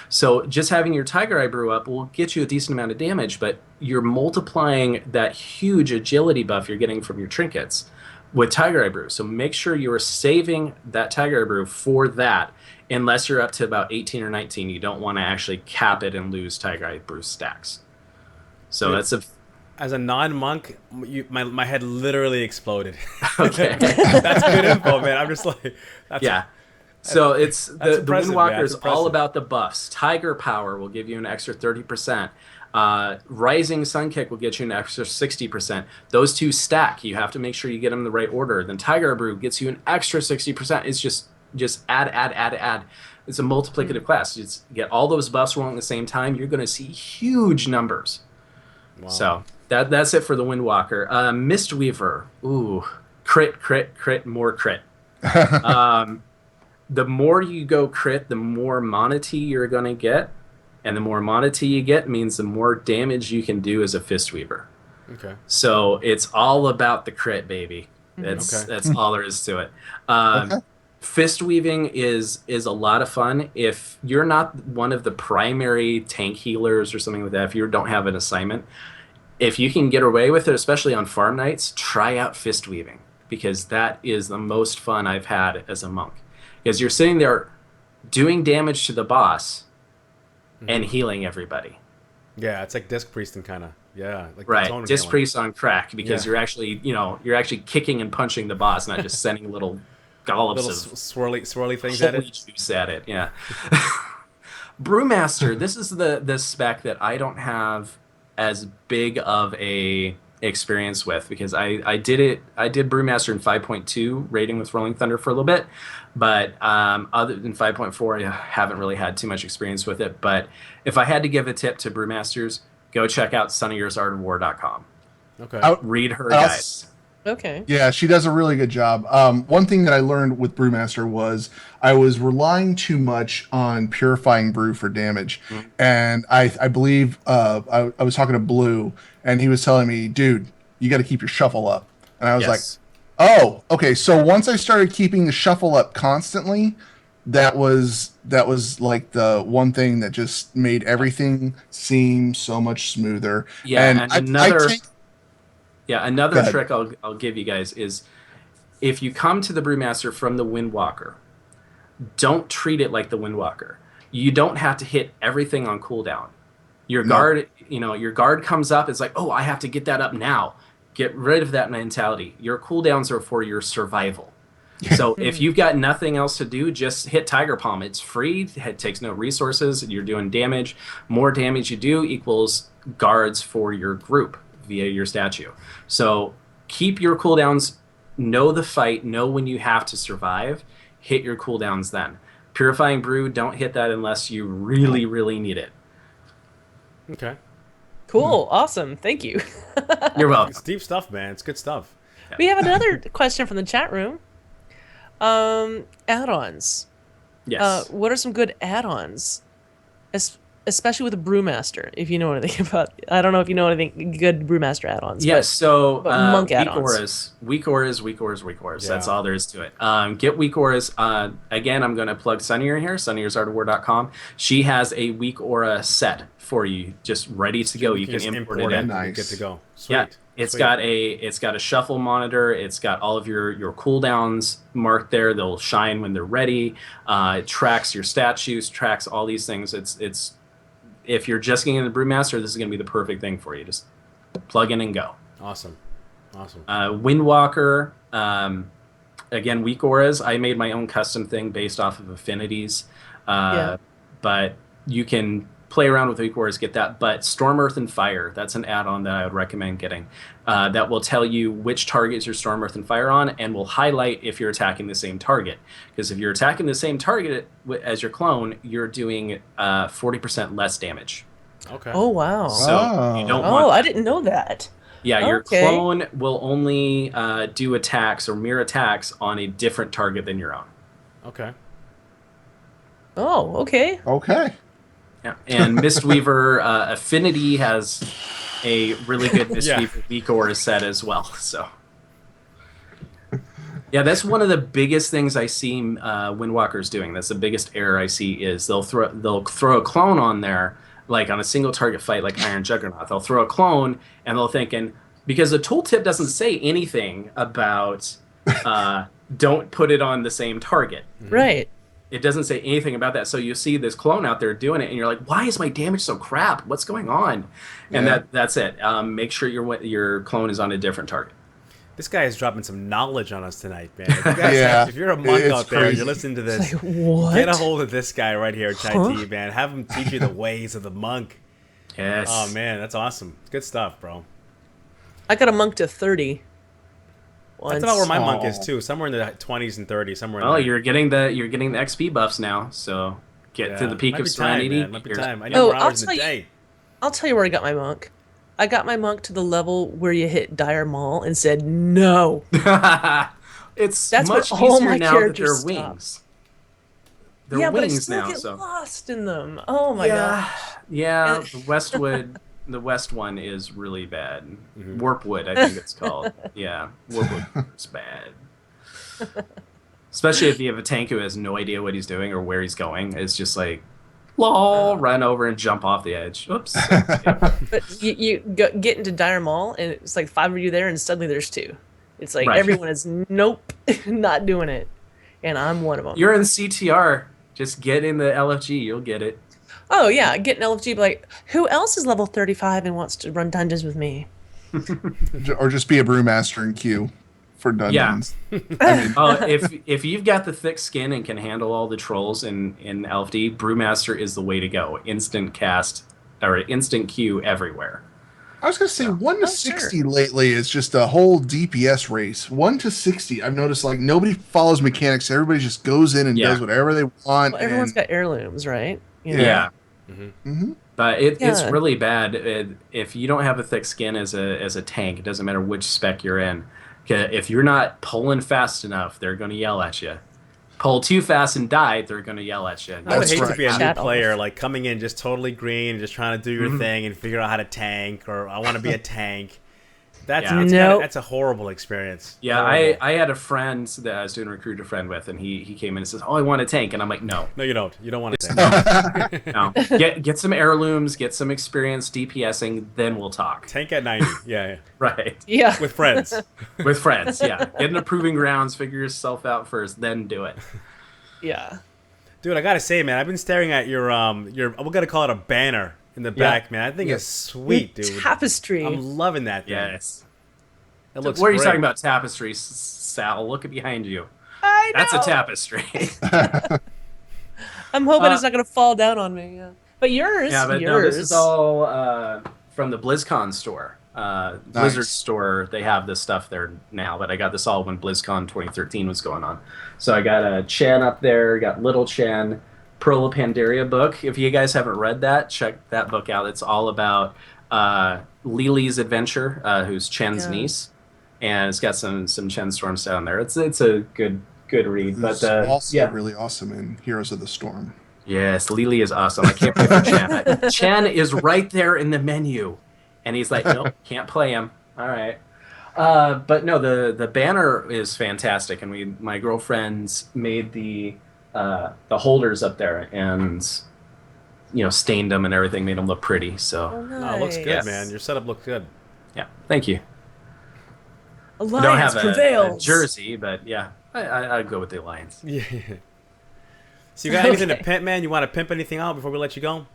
So just having your Tiger Eye Brew up will get you a decent amount of damage, but you're multiplying that huge agility buff you're getting from your trinkets with Tiger Eye Brew. So make sure you are saving that Tiger Eye Brew for that, unless you're up to about 18 or 19. You don't want to actually cap it and lose Tiger Eye Brew stacks. So that's a... As a non-monk, my head literally exploded. Okay. That's good info, man. I'm just like, yeah. So it's the Windwalker is all impressive. about the buffs. Tiger Power will give you an extra 30%. Rising Sun Kick will get you an extra 60%. Those 2 stack. You have to make sure you get them in the right order. Then Tiger Brew gets you an extra 60%. It's just add. It's a multiplicative class. Just get all those buffs rolling at the same time. You're going to see huge numbers. Wow. So that's it for the Windwalker. Mistweaver. Ooh, crit, more crit. The more you go crit, the more monety you're going to get. And the more monety you get means the more damage you can do as a Fistweaver. Okay. So it's all about the crit, baby. That's all there is to it. Fist weaving is a lot of fun. If you're not one of the primary tank healers or something like that, if you don't have an assignment, if you can get away with it, especially on farm nights, try out fist weaving, because that is the most fun I've had as a monk. Because you're sitting there doing damage to the boss and healing everybody. Yeah, it's like Disc Priest and kind of, yeah. Like right, Disc Priest on crack, because you're actually kicking and punching the boss, not just sending little gollops little of swirly things at it. Juice at it, yeah. Brewmaster, this is the spec that I don't have as big of a experience with, because I did Brewmaster in 5.2 raiding with Rolling Thunder for a little bit, but other than 5.4 I haven't really had too much experience with it. But if I had to give a tip to Brewmasters, go check out sonnyoursartofwar.com. Okay. Read her guides. Okay. Yeah, she does a really good job. One thing that I learned with Brewmaster was I was relying too much on purifying brew for damage, Mhm. and I believe I was talking to Blue, and he was telling me, dude, you got to keep your shuffle up, and I was like, Yes. oh, okay. So once I started keeping the shuffle up constantly, that was like the one thing that just made everything seem so much smoother. Yeah, And and I another take another good. trick I'll give you guys is if you come to the Brewmaster from the Windwalker, don't treat it like the Windwalker. You don't have to hit everything on cooldown. Your No. guard, your guard comes up. It's like, oh, I have to get that up now. Get rid of that mentality. Your cooldowns are for your survival. So if you've got nothing else to do, just hit Tiger Palm. It's free. It takes no resources. You're doing damage. More damage you do equals guards for your group via your statue. So keep your cooldowns. Know the fight. Know when you have to survive. Hit your cooldowns then. Purifying Brew, don't hit that unless you really, really need it. Okay. Cool. Awesome. Thank you. You're welcome. It's deep stuff, man. It's good stuff. We have another question from the chat room. Add-ons. Yes. What are some good add-ons? Especially with the Brewmaster, if you know anything about. I don't know if you know anything good Brewmaster add-ons. Yes, so but monk weak add-ons. auras, weak auras. That's Yeah. all there is to it. Get weak auras. Again, I'm going to plug Sunnier here, sunniersartofwar.com. She has a weak aura set for you, just ready to go. You can just import it in. Nice. Good to go. Sweet. Yeah, it's Sweet. got a shuffle monitor. It's got all of your cooldowns marked there. They'll shine when they're ready. It tracks your statues, tracks all these things. It's if you're just getting into the Brewmaster, this is going to be the perfect thing for you. Just plug in and go. Awesome. Windwalker, again, weak auras. I made my own custom thing based off of affinities. But you can play around with weak auras, get that. But Storm, Earth, and Fire, that's an add-on that I would recommend getting. That will tell you which targets your Storm, Earth, and Fire on, and will highlight if you're attacking the same target. Because if you're attacking the same target as your clone, you're doing 40% less damage. Okay. Oh wow. So you don't want Oh, that. I didn't know that. Yeah, your Okay. clone will only do attacks or mirror attacks on a different target than your own. Okay. Oh, okay. Okay. Yeah. And Mistweaver Affinity has a really good Mistweaver weak aura set as well. So yeah, that's one of the biggest things I see Windwalkers doing. That's the biggest error I see is they'll throw a clone on there, like on a single target fight like Iron Juggernaut. They'll throw a clone and they'll thinking because the tooltip doesn't say anything about don't put it on the same target. Right. It doesn't say anything about that. So you see this clone out there doing it, and you're like, "Why is my damage so crap? What's going on?" And that's it. Make sure your clone is on a different target. This guy is dropping some knowledge on us tonight, man. If, you guys if you're a monk It's out there and crazy. you're listening to this, Like, what? get a hold of this guy right here, Chaithi, man. Have him teach you the ways of the monk. Yes. Oh, man, that's awesome. Good stuff, bro. I got a monk to 30. That's about where my monk Aw. is, too. Somewhere in the 20s and 30s, somewhere in Well, there. you're getting the XP buffs now, so get to the peak Might of be serenity. Time, man. Might be time. I need Oh, more I'll hours in the tell you- day. I'll tell you where I got my monk. I got my monk to the level where you hit Dire Maul and said no. It's That's much what all easier my now that characters they're stop. wings. They're Yeah, but I wings still now, get so lost in them. Oh my god. yeah. And- The West one is really bad. Mm-hmm. Warpwood, I think it's called. Yeah, Warpwood is bad. Especially if you have a tank who has no idea what he's doing or where he's going. It's just like, lol, run over and jump off the edge. Oops. Yeah. But you get into Dire Maul and it's like 5 of you there and suddenly there's 2. It's like Right. everyone is nope, not doing it. And I'm one of them. You're in CTR. Just get in the LFG. You'll get it. Oh yeah, get an LFG be like, who else is level 35 and wants to run dungeons with me? Or just be a brewmaster in queue for dungeons. If you've got the thick skin and can handle all the trolls in LFD, Brewmaster is the way to go. Instant cast or instant queue everywhere. I was gonna say 1 to Oh, 60 sure. lately is just a whole DPS race. 1 to 60, I've noticed like nobody follows mechanics. Everybody just goes in and Yeah. does whatever they want. Well, everyone's and- got heirlooms, right? You know? Yeah. Mm-hmm. But it's Yeah. really bad if you don't have a thick skin as a tank. It doesn't matter which spec you're in. If you're not pulling fast enough, they're going to yell at you. Pull too fast and die, they're going to yell at you. I would hate to be a new Chat player, off. like coming in just totally green, just trying to do your thing and figure out how to tank, or I want to be a tank. That's a horrible experience. Yeah, Horrible. I had a friend that I was doing a recruiter friend with, and he came in and says, "Oh, I want a tank," and I'm like, "No, No, you don't. You don't want to tank. no, get some heirlooms, get some experience DPSing, then we'll talk." Tank at 90. Yeah, Right, Yeah. with friends. with friends. Yeah, get into proving grounds, figure yourself out first, then do it. Yeah. Dude, I gotta say, man, I've been staring at your we're gonna call it a banner in the back, man. I think it's sweet, dude. Tapestry. I'm loving that thing. Yes. It looks What are you great. talking about? Tapestry, Sal? Look behind you. I know. That's a tapestry. I'm hoping it's not going to fall down on me. Yeah. But yours. Yeah, but no, this is all from the BlizzCon store. Blizzard store, they have this stuff there now, but I got this all when BlizzCon 2013 was going on. So I got a Chen up there, got Little Chen, Pearl of Pandaria book. If you guys haven't read that, check that book out. It's all about Lily's adventure, who's Chen's niece, and it's got some Chen Storms down there. It's a good read. But also really awesome in Heroes of the Storm. Yes, Lily is awesome. I can't play for Chen. Chen is right there in the menu. And he's like, nope, can't play him. All right. But no, the banner is fantastic. And my girlfriends made the holders up there and, stained them and everything, made them look pretty. So, No, it looks good, man. Your setup looks good. Yeah, thank you. Alliance I don't have prevails. a jersey, but yeah, I'd go with the Alliance. Yeah. So you got anything to pimp, man? You want to pimp anything out before we let you go?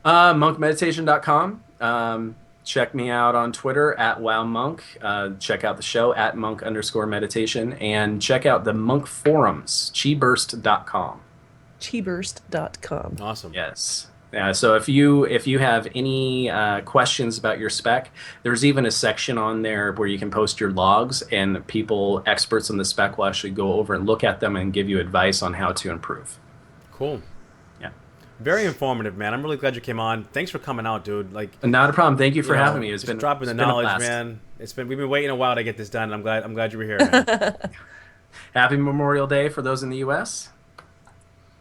Monkmeditation.com. Check me out on Twitter at WowMonk. Check out the show at Monk_meditation. And check out the Monk forums, chiburst.com. Chiburst.com. Awesome. Yes. Yeah, so if you have any questions about your spec, there's even a section on there where you can post your logs, and experts in the spec will actually go over and look at them and give you advice on how to improve. Cool. Yeah. Very informative, man. I'm really glad you came on. Thanks for coming out, dude. Not a problem. Thank you for having me. It's been dropping the knowledge, man. We've been waiting a while to get this done. I'm glad you were here, man. Happy Memorial Day for those in the U.S.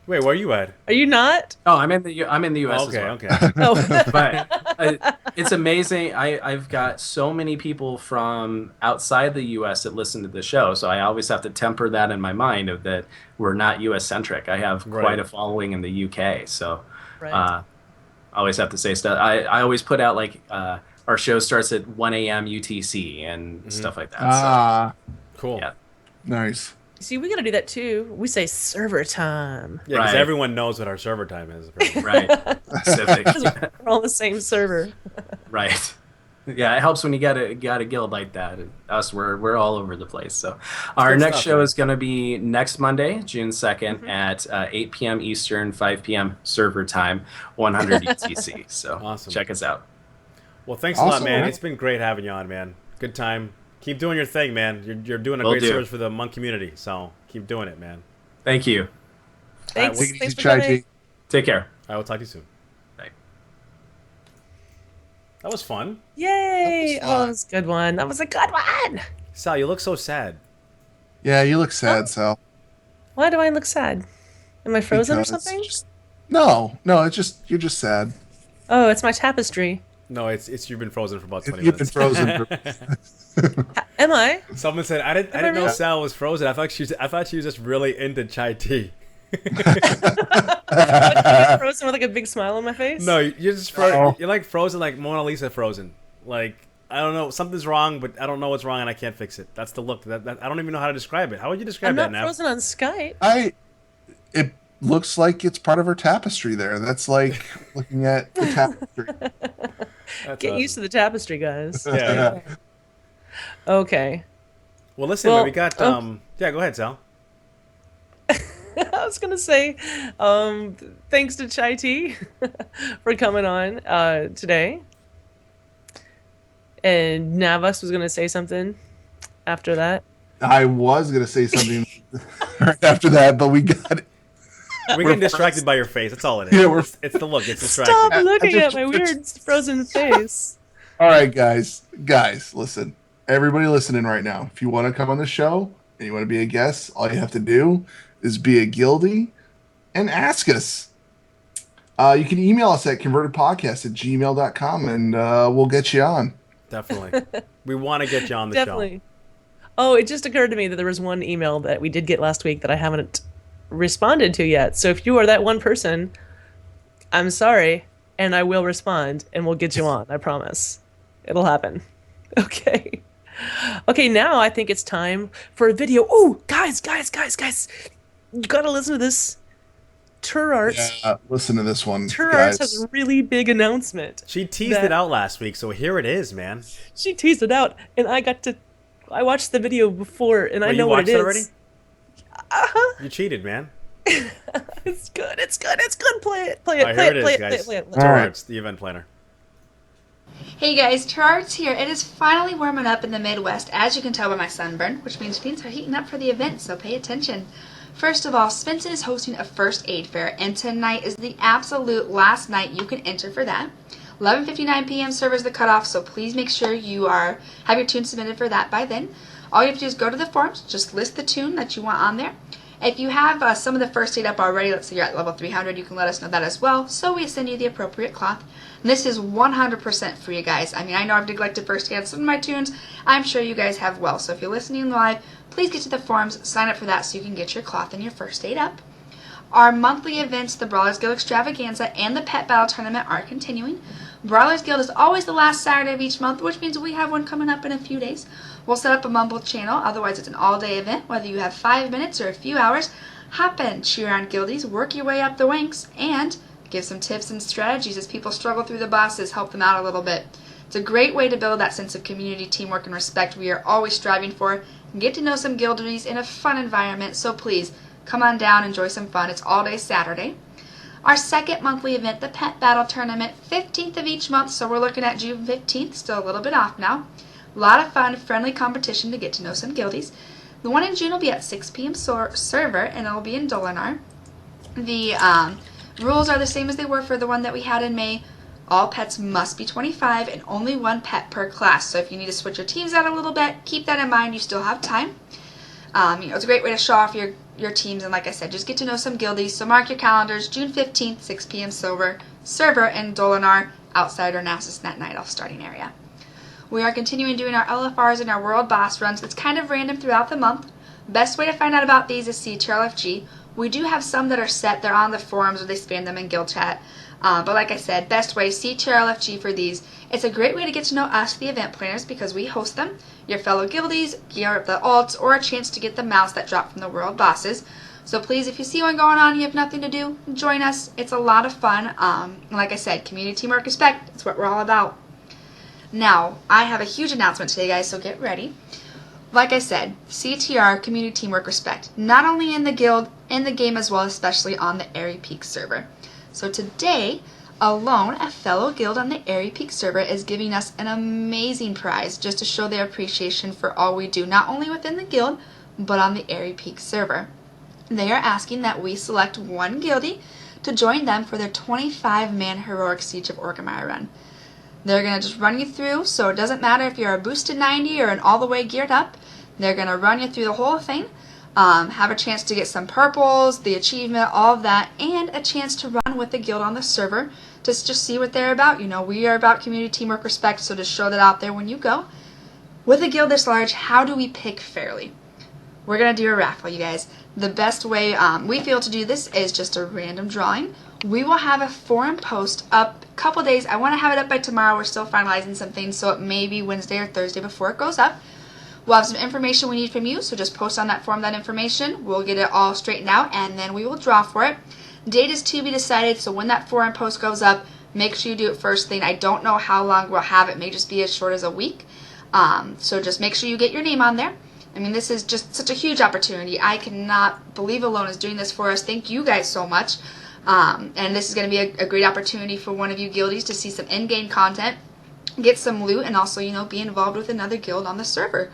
Wait, where are you at? Are you not? Oh, I'm in the U.S. Okay, as well. okay. Oh. But it's amazing. I've got so many people from outside the U.S. that listen to the show, so I always have to temper that in my mind of that we're not U.S. centric. I have quite a following in the U.K., so I always have to say stuff. I always put out our show starts at 1 a.m. UTC and stuff like that. Cool. Yeah. Nice. See, we got to do that too. We say server time. Yeah, because everyone knows what our server time is. Right. Pacific. We're on the same server. Right. Yeah, it helps when you got a guild like that. Us, we're all over the place. So, our next show is going to be next Monday, June 2nd, at 8 p.m. Eastern, 5 p.m. server time, 100 UTC. So, awesome. Check us out. Well, thanks a lot, man. It's been great having you on, man. Good time. Keep doing your thing, man. You're doing a great service for the Monk community. So keep doing it, man. Thank you. Thanks. Right, Thanks for coming. Take care. I will talk to you soon. Bye. That was fun. Yay! That was a good one. That was a good one. Sal, you look so sad. Yeah, you look sad, Sal. Why do I look sad? Am I frozen or something? No, it's just you're just sad. Oh, it's my tapestry. No, it's you've been frozen for about 20 You've minutes. been frozen. Am I? Someone said I didn't know Sal was frozen. I thought she was just really into chai tea. Frozen with like a big smile on my face? No, you're just frozen. You're like frozen, like Mona Lisa frozen. Like I don't know, something's wrong, but I don't know what's wrong, and I can't fix it. That's the look. That I don't even know how to describe it. How would you describe that I'm now? not frozen on Skype. It looks like it's part of her tapestry there. That's like looking at the tapestry. Get used to the tapestry, guys. Yeah. Okay. Well, listen, man, we got yeah, go ahead, Sal. I was gonna say, thanks to Chaithi for coming on today. And Navox was gonna say something after that. I was gonna say something right after that, but we got it. We're getting distracted by your face. That's all it is. Yeah, it's the look. It's distracting. Stop looking at my weird frozen face. All right, guys, listen. everybody listening right now, if you want to come on the show and you want to be a guest, all you have to do is be a guildie and ask us. You can email us at convertedpodcast@gmail.com and we'll get you on. Definitely. We want to get you on the Definitely. Oh, it just occurred to me that there was one email that we did get last week that I haven't responded to yet. So if you are that one person, I'm sorry, and I will respond, and we'll get you on. I promise. It'll happen. Okay. Okay, now I think it's time for a video. Oh, guys. You gotta listen to this. Turarts. Yeah, listen to this one, Turarts guys. has a really big announcement. She teased it out last week, so here it is, man. She teased it out, and I watched the video before, and I know what it is. You watched it already? You cheated, man. It's good. Play it. Here it is, guys. Turarts, the event planner. Hey guys, Turarts here. It is finally warming up in the Midwest, as you can tell by my sunburn, which means things are heating up for the event, so pay attention. First of all, Svensson is hosting a first aid fair, and tonight is the absolute last night you can enter for that. 11:59 p.m. server is the cutoff, so please make sure you have your tune submitted for that by then. All you have to do is go to the forums, just list the tune that you want on there. If you have some of the first aid up already, let's say you're at level 300, you can let us know that as well, so we send you the appropriate cloth. And this is 100% free, guys. I mean, I know I've neglected first aid on some of my tunes. I'm sure you guys have well. So if you're listening live, please get to the forums, sign up for that so you can get your cloth and your first aid up. Our monthly events, the Brawlers Guild Extravaganza and the Pet Battle Tournament, are continuing. Brawlers Guild is always the last Saturday of each month, which means we have one coming up in a few days. We'll set up a Mumble channel, otherwise it's an all-day event. Whether you have 5 minutes or a few hours, hop in, cheer on guildies, work your way up the ranks, and give some tips and strategies as people struggle through the bosses, help them out a little bit. It's a great way to build that sense of community, teamwork, and respect we are always striving for, and get to know some guildies in a fun environment, so please, come on down, enjoy some fun. It's all day Saturday. Our second monthly event, the Pet Battle Tournament, 15th of each month, so we're looking at June 15th, still a little bit off now. A lot of fun, friendly competition to get to know some guildies. The one in June will be at 6 p.m. server, and it will be in Dolinar. The rules are the same as they were for the one that we had in May. All pets must be 25 and only one pet per class. So if you need to switch your teams out a little bit, keep that in mind. You still have time. It's a great way to show off your teams, and like I said, just get to know some guildies. So mark your calendars, June 15th, 6 p.m. server in Dolinar, outside our Nasusnet Night Elf starting area. We are continuing doing our LFRs and our World Boss runs. It's kind of random throughout the month. Best way to find out about these is see TRLFG. We do have some that are set. They're on the forums or they spam them in guild chat. But like I said, best way, see TRLFG for these. It's a great way to get to know us, the event planners, because we host them, your fellow guildies, gear up the alts, or a chance to get the mouse that dropped from the world bosses. So please, if you see one going on, you have nothing to do, join us. It's a lot of fun. Like I said, community, teamwork, respect. It's what we're all about. Now, I have a huge announcement today, guys, so get ready. Like I said, CTR, community, teamwork, respect. Not only in the guild, in the game as well, especially on the Airy Peak server. So today, alone, a fellow guild on the Airy Peak server is giving us an amazing prize just to show their appreciation for all we do, not only within the guild, but on the Airy Peak server. They are asking that we select one guildie to join them for their 25-man heroic Siege of Orgrimmar run. They're going to just run you through, so it doesn't matter if you're a boosted 90 or an all the way geared up. They're going to run you through the whole thing, have a chance to get some purples, the achievement, all of that, and a chance to run with the guild on the server to just see what they're about. You know, we are about community, teamwork, respect, so just show that out there when you go. With a guild this large, how do we pick fairly? We're going to do a raffle, you guys. The best way we feel to do this is just a random drawing. We will have a forum post up a couple days. I want to have it up by tomorrow. We're still finalizing some things, so it may be Wednesday or Thursday before it goes up. We'll have some information we need from you, so just post on that forum that information. We'll get it all straightened out, and then we will draw for it. Date is to be decided, so when that forum post goes up, make sure you do it first thing. I don't know how long we'll have it. It may just be as short as a week. So just make sure you get your name on there. I mean, this is just such a huge opportunity. I cannot believe Alone is doing this for us. Thank you guys so much. And this is going to be a great opportunity for one of you guildies to see some in-game content, get some loot, and also, you know, be involved with another guild on the server.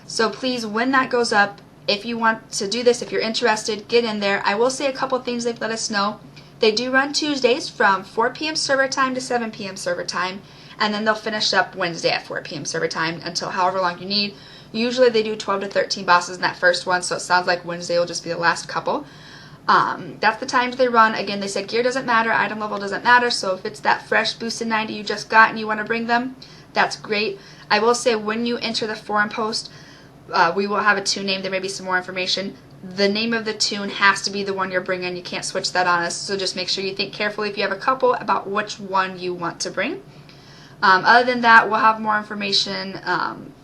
So please, when that goes up, if you want to do this, if you're interested, get in there. I will say a couple things they've let us know. They do run Tuesdays from 4 p.m. server time to 7 p.m. server time. and then they'll finish up Wednesday at 4 p.m. server time until however long you need. Usually they do 12 to 13 bosses in that first one, so it sounds like Wednesday will just be the last couple. That's the times they run. Again, they said gear doesn't matter, item level doesn't matter, so if it's that fresh boosted 90 you just got and you want to bring them, that's great. I will say when you enter the forum post, we will have a tune name. There may be some more information. The name of the tune has to be the one you're bringing. You can't switch that on us, so just make sure you think carefully if you have a couple about which one you want to bring. Other than that, we'll have more information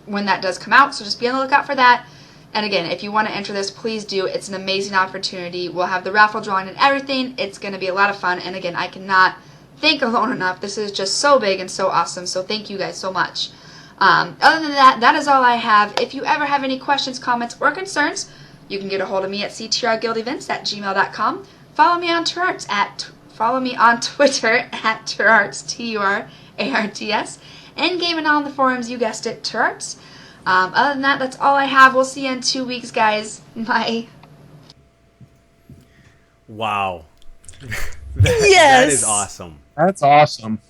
when that does come out, so just be on the lookout for that. And again, if you want to enter this, please do. It's an amazing opportunity. We'll have the raffle drawing and everything. It's going to be a lot of fun. And again, I cannot thank Alone enough. This is just so big and so awesome. So thank you guys so much. Other than that, that is all I have. If you ever have any questions, comments, or concerns, you can get a hold of me at ctrguildevents@gmail.com. Follow me on Turarts follow me on Twitter at Turarts, Turarts, and gaming on the forums, you guessed it, Turarts. Other than that, that's all I have. We'll see you in 2 weeks, guys. Bye. Wow. Yes. That is awesome. That's awesome.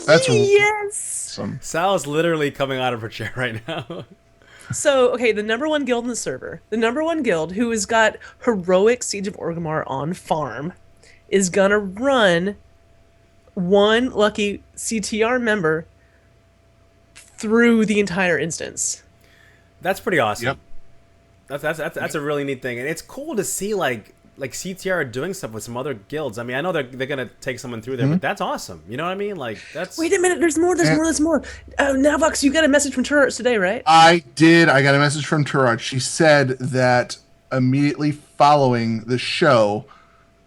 That's yes. awesome. Sal's literally coming out of her chair right now. So, okay, the number one guild in the server, the number one guild who has got heroic Siege of Orgrimmar on farm, is gonna run one lucky CTR member through the entire instance. That's pretty awesome. Yep. That's a really neat thing, and it's cool to see like CTR doing stuff with some other guilds. I mean, I know they're gonna take someone through there, but that's awesome. You know what I mean? Like that's. Wait a minute, there's more. Navox, you got a message from Turarts today, right? I did. I got a message from Turarts. She said that immediately following the show,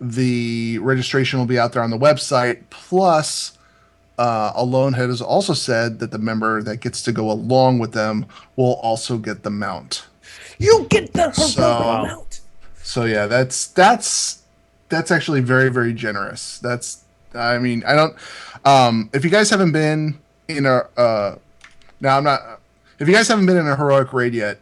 the registration will be out there on the website. Plus, Alone has also said that the member that gets to go along with them will also get the mount. You get the heroic mount. So yeah, that's actually very, very generous. I mean, I don't. If you guys haven't been in a, now I'm not. If you guys haven't been in a heroic raid yet,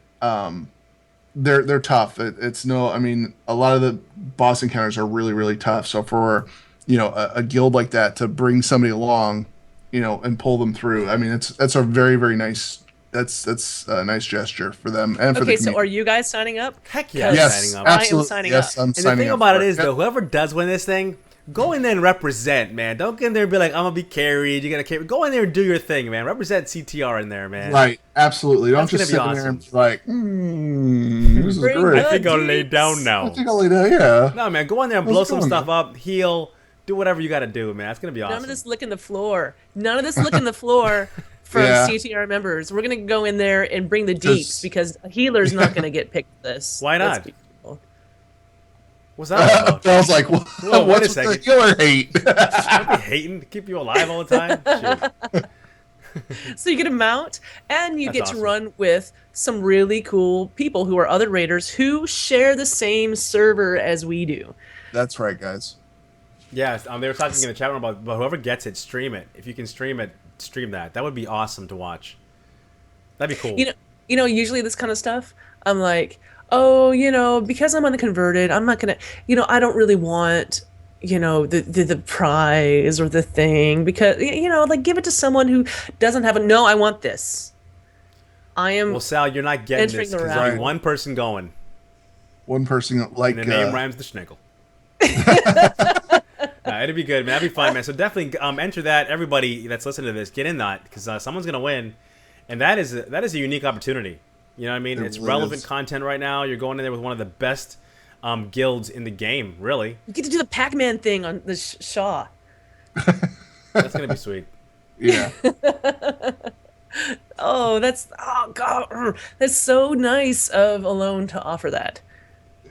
they're tough. It's no. I mean, a lot of the boss encounters are really, really tough. So for a guild like that to bring somebody along, and pull them through. I mean, that's a very, very nice. That's a nice gesture for them and for the community. Okay, so are you guys signing up? Heck yeah, yes, signing up. absolutely. I am signing yes, up. I'm And signing the thing up about for it is, though, whoever does win this thing, go in there and represent, man. Don't get in there and be like, I'm gonna be carried. You gotta carry. Go in there and do your thing, man. Represent CTR in there, man. Right, absolutely. Don't That's just gonna sit be there and awesome. be like, this is Bring great. I think I'll lay down now. I think I'll lay down. Yeah. No, man, go in there and Let's blow go some in stuff there. up, heal, do whatever you gotta do, man. It's gonna be awesome. None of this licking the floor. None of this licking the floor from Yeah. CTR members. We're gonna go in there and bring the deeps because a healer's not gonna get picked this. Why Let's not? be real. What's that about? I was like, Whoa, wait a what's with the second. healer hate? Don't be hating to keep you alive all the time. Shoot. So you get a mount, and you That's get awesome. to run with some really cool people who are other raiders who share the same server as we do. That's right, guys. Yeah, they were talking in the chat room about whoever gets it, stream it. If you can stream it, stream that. That would be awesome to watch. That'd be cool. Usually this kind of stuff, I'm like, oh, because I'm unconverted, I'm not gonna, I don't really want, the prize or the thing because, like give it to someone who doesn't have no, I want this. I am. Well, Sal, you're not getting entering this the because raffle. there's one person going. One person like And the name rhymes the Schnickle. It'd be good, man. That'd be fun, man. So definitely enter that. Everybody that's listening to this, get in that because someone's gonna win, and that is a unique opportunity. You know what I mean? It's really relevant is. content right now. You're going in there with one of the best guilds in the game, really. You get to do the Pac-Man thing on the Shaw. That's gonna be sweet. Yeah. Oh God, that's so nice of Alone to offer that.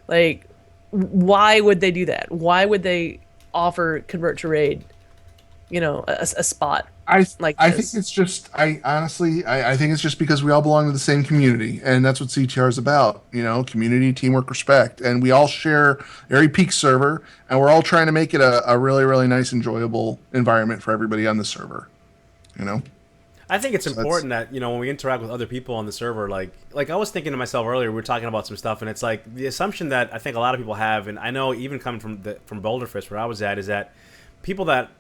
Like, why would they do that? Why would they offer convert to raid? A spot. I Like I this. think it's just I think it's just because we all belong to the same community, and that's what CTR is about. Community, teamwork, respect, and we all share Airy Peak server, and we're all trying to make it a really, really nice, enjoyable environment for everybody on the server. I think it's So important that when we interact with other people on the server, like I was thinking to myself earlier, we were talking about some stuff, and it's like the assumption that I think a lot of people have, and I know even coming from Boulder Fist where I was at, is that people that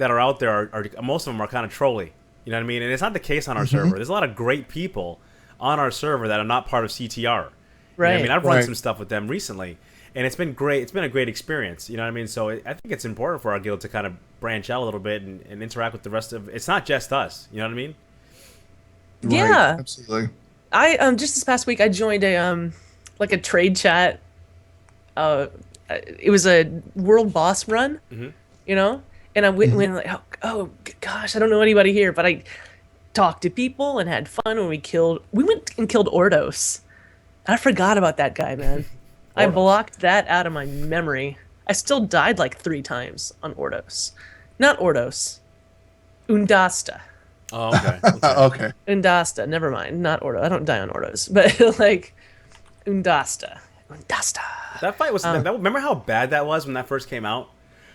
are out there are most of them are kind of trolly. You know what I mean? And it's not the case on our server. There's a lot of great people on our server that are not part of CTR. You know what I mean? I've run some stuff with them recently, and it's been great. It's been a great experience. You know what I mean? So I think it's important for our guild to kind of branch out a little bit and interact with the rest of. It's not just us. You know what I mean? Yeah, right, absolutely. I just this past week I joined a like a trade chat. It was a world boss run, you know, and I went like, oh gosh, I don't know anybody here, but I talked to people and had fun when we went and killed Ordos. I forgot about that guy, man. I blocked that out of my memory. I still died like 3 times on Ordos. Not Ordos. Undasta. Oh, okay. Okay. Undasta. Never mind. Not Ordos. I don't die on Ordos. But like Undasta. That fight was. Remember how bad that was when that first came out?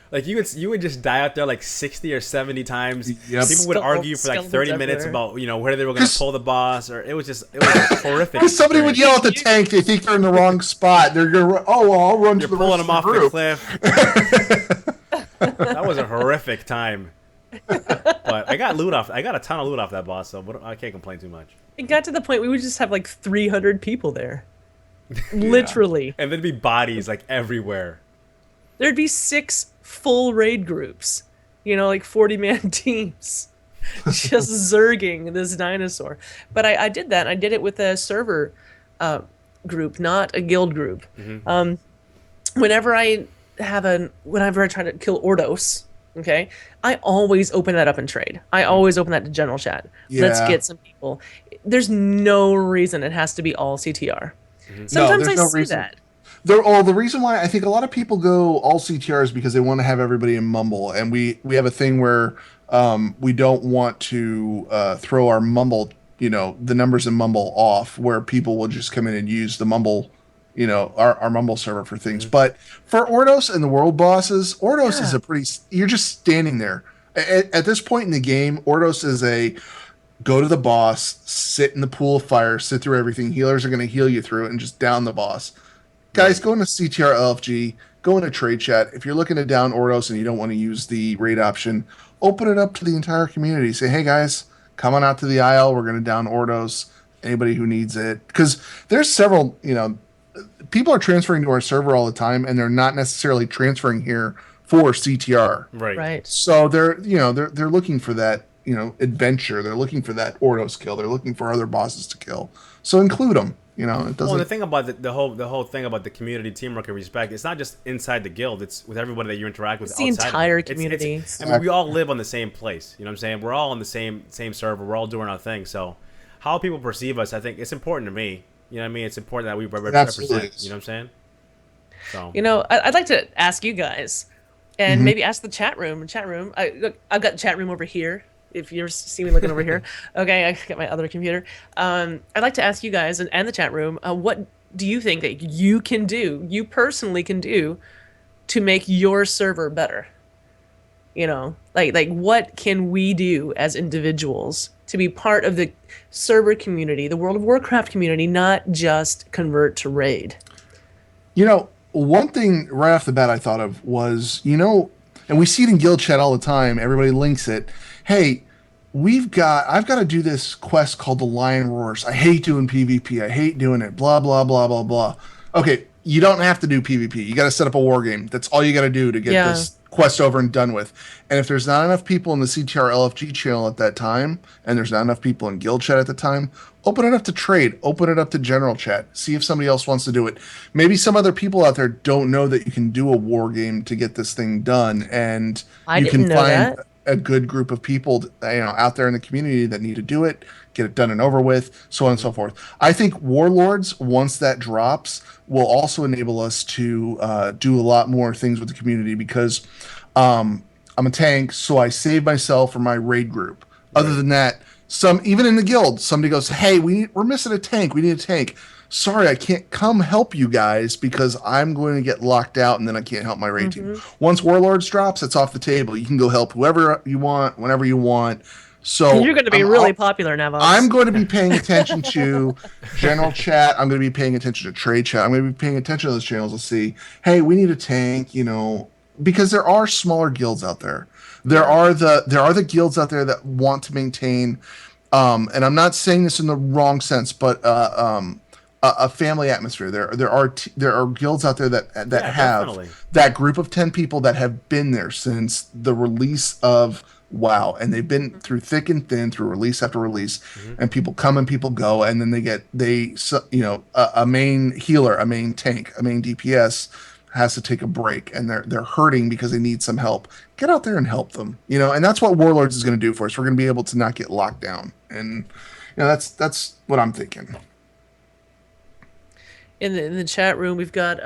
Like you would just die out there like 60 or 70 times. Yep. People would argue for like 30 minutes about whether they were going to pull the boss, or it was horrific. Because somebody would yell at the tank, they think they're in the wrong spot. They're gonna I'll run to the pulling them off the the cliff. That was a horrific time. But I got loot off. I got a ton of loot off that boss, so I can't complain too much. It got to the point we would just have like 300 people there. Literally. And there'd be bodies like everywhere. There'd be 6 full raid groups, like 40-man teams, just zerging this dinosaur. But I did that. I did it with a server group, not a guild group. Whenever I try to kill Ordos, okay, I always open that up in trade. I always open that to general chat. Yeah. Let's get some people. There's no reason it has to be all CTR. Sometimes I see that. The reason why I think a lot of people go all CTR is because they want to have everybody in Mumble, and we have a thing where we don't want to throw our Mumble, the numbers in Mumble off, where people will just come in and use the Mumble, our Mumble server for things. But for Ordos and the world bosses, Ordos is you're just standing there. At this point in the game, Ordos is go to the boss, sit in the pool of fire, sit through everything. Healers are going to heal you through it and just down the boss. Guys, go into CTR LFG, go into trade chat. If you're looking to down Ordos and you don't want to use the raid option, open it up to the entire community. Say, hey guys, come on out to the IL. We're going to down Ordos. Anybody who needs it. Because there's several, people are transferring to our server all the time, and they're not necessarily transferring here for CTR. Right. So they're looking for that, adventure. They're looking for that Ordos kill. They're looking for other bosses to kill. So include them. It doesn't. Well, the thing about the whole thing about the community, teamwork, and respect, it's not just inside the guild. It's with everybody that you interact with. It's the entire community. I mean, we all live on the same place. You know what I'm saying? We're all on the same server. We're all doing our thing. So, how people perceive us, I think, it's important to me. You know what I mean? It's important that we represent. You know what I'm saying? So. I'd like to ask you guys, and maybe ask the chat room. I've got the chat room over here. If you're see me looking over here, okay, I got my other computer. I'd like to ask you guys and the chat room, what do you think that you personally can do, to make your server better? Like what can we do as individuals to be part of the server community, the World of Warcraft community, not just convert to raid? One thing right off the bat I thought of was, and we see it in guild chat all the time. Everybody links it. Hey, I've got to do this quest called the Lion Roars. I hate doing PvP. I hate doing it. Blah, blah, blah, blah, blah. Okay, you don't have to do PvP. You got to set up a war game. That's all you got to do to get this quest over and done with. And if there's not enough people in the CTR LFG channel at that time, and there's not enough people in guild chat at the time, open it up to trade. Open it up to general chat. See if somebody else wants to do it. Maybe some other people out there don't know that you can do a war game to get this thing done, and you can find a good group of people out there in the community that need to do it, get it done and over with, so on and so forth. I think Warlords, once that drops, will also enable us to do a lot more things with the community, because I'm a tank, so I save myself for my raid group. Right. Other than that, even in the guild, somebody goes, hey, we're missing a tank. We need a tank. Sorry, I can't come help you guys because I'm going to get locked out, and then I can't help my raid team. Once Warlords drops, it's off the table. You can go help whoever you want, whenever you want. So you're going to be really popular, Navox. I'm going to be paying attention to general chat. I'm going to be paying attention to trade chat. I'm going to be paying attention to those channels to see, hey, we need a tank, because there are smaller guilds out there. There are the guilds out there that want to maintain, and I'm not saying this in the wrong sense, but a family atmosphere. There are guilds out there that have definitely. that group of 10 people that have been there since the release of WoW, and they've been through thick and thin, through release after release, and people come and people go, and then a main healer, a main tank, a main DPS has to take a break, and they're hurting because they need some help. Get out there and help them, and that's what Warlords is going to do for us. We're going to be able to not get locked down, and that's what I'm thinking. In the chat room, we've got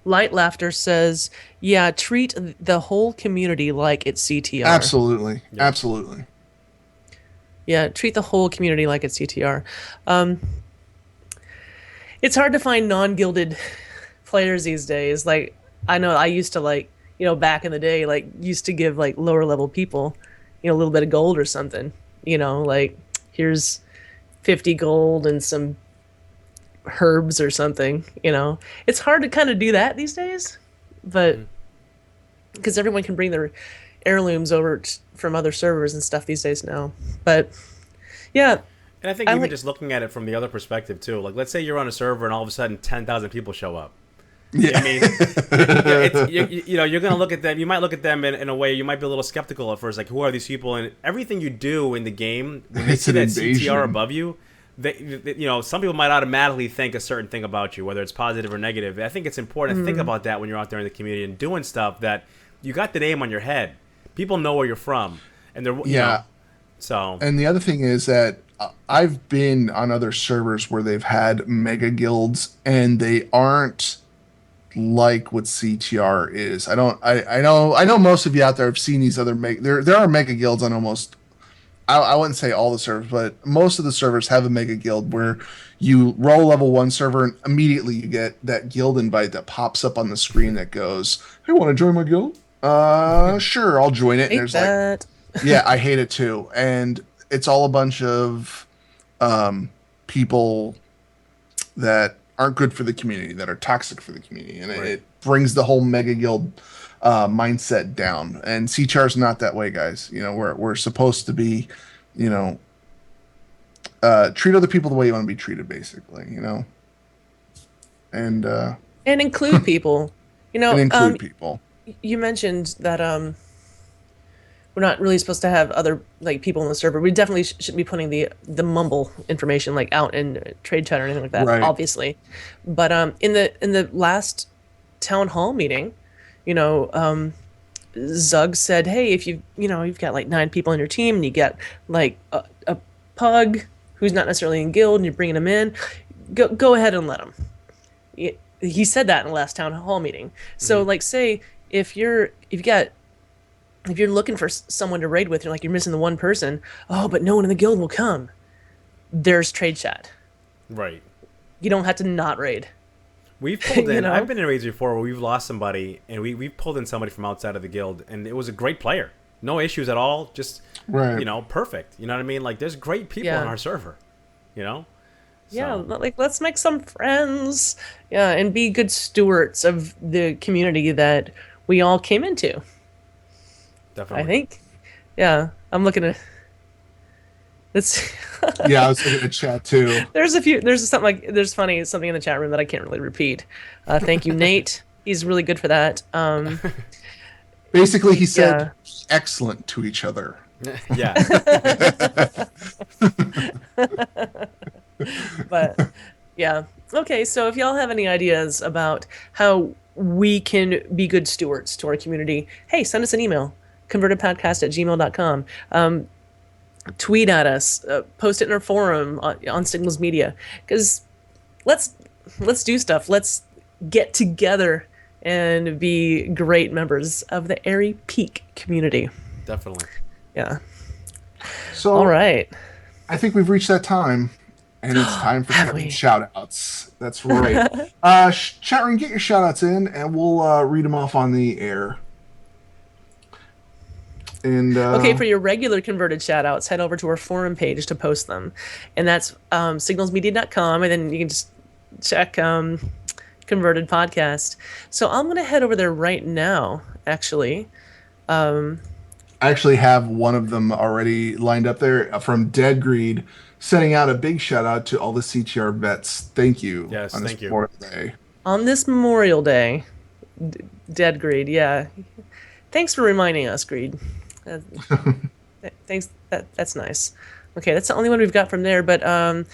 Light Laughter says, "Yeah, treat the whole community like it's CTR." Absolutely, absolutely. Yeah, treat the whole community like it's CTR. It's hard to find non-gilded players these days. Like, I know I used to back in the day, used to give lower level people, a little bit of gold or something. Here's 50 gold and some herbs or something. It's hard to kind of do that these days, but because everyone can bring their heirlooms over from other servers and stuff these days now. But yeah, and I think even just looking at it from the other perspective too, let's say you're on a server and all of a sudden 10,000 people show up. Yeah, I mean, you're gonna look at them. You might look at them in a way you might be a little skeptical at first, like, who are these people? And everything you do in the game, when they see that CTR above you, some people might automatically think a certain thing about you, whether it's positive or negative. I think it's important to think about that when you're out there in the community and doing stuff that you got the name on your head. People know where you're from, and they're so. And the other thing is that I've been on other servers where they've had mega guilds, and they aren't like what CTR is. I know most of you out there have seen these other there are mega guilds on almost, I wouldn't say all the servers, but most of the servers have a mega guild where you roll level 1 server and immediately you get that guild invite that pops up on the screen that goes, "Hey, want to join my guild? Sure, I'll join it." And there's that. Yeah, I hate it too. And it's all a bunch of people that aren't good for the community, that are toxic for the community, and it brings the whole mega guild mindset down. And CTR is not that way, guys. We're supposed to be, treat other people the way you want to be treated, basically. And include people. And include people. You mentioned that we're not really supposed to have other people in the server. We definitely shouldn't be putting the mumble information out in trade chat or anything like that, obviously. But in the last town hall meeting, Zug said, "Hey, if you've got 9 people on your team and you get a pug who's not necessarily in guild and you're bringing him in, go ahead and let him." He said that in the last town hall meeting. So say if you're looking for someone to raid with, you're missing the one person, but no one in the guild will come, there's trade chat. Right. You don't have to not raid. We've pulled in, I've been in raids before where we've lost somebody, and we've pulled in somebody from outside of the guild, and it was a great player. No issues at all, just, perfect. You know what I mean? There's great people on our server, So. Yeah, let's make some friends. Yeah, and be good stewards of the community that we all came into. Definitely. I think. Yeah, I'm looking at this. Yeah, I was looking at chat too. There's something in the chat room that I can't really repeat. Thank you, Nate. He's really good for that. Basically, he said excellent to each other. Yeah. But yeah. Okay, so if y'all have any ideas about how we can be good stewards to our community, hey, send us an email. convertedpodcast@gmail.com. Tweet at us, post it in our forum on Signals Media, because let's do stuff. Let's get together and be great members of the Airy Peak community. Definitely. Yeah. So all right, I think we've reached that time, and it's time for shout outs. That's right. Chat room, get your shout outs in, and we'll read them off on the air. And okay, for your regular converted shout-outs, head over to our forum page to post them. And that's signalsmedia.com, and then you can just check Converted Podcast. So I'm going to head over there right now, actually. I actually have one of them already lined up there from Dead Greed, sending out a big shout out to all the CTR vets. Thank you. Yes, on this thank you. Memorial Day. On this Memorial Day, Dead Greed, yeah. Thanks for reminding us, Greed. Thanks. That's nice. Okay, that's the only one we've got from there. But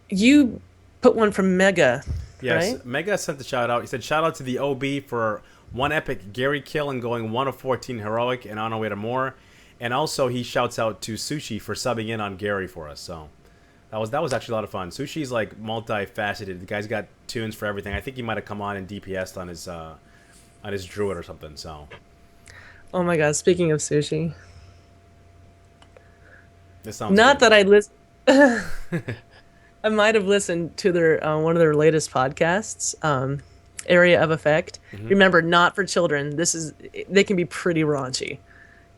you put one from Mega. Yes, right? Mega sent the shout out. He said, "Shout out to the OB for one epic Gary kill and going 1 of 14 heroic and on our way to more." And also he shouts out to Sushi for subbing in on Gary for us. So that was actually a lot of fun. Sushi's like multifaceted. The guy's got tunes for everything. I think he might have come on and DPS'd on his druid or something. So. Oh my God! Speaking of Sushi, This sounds not good. that I listen. I might have listened to their one of their latest podcasts, Area of Effect. Remember, not for children. They can be pretty raunchy,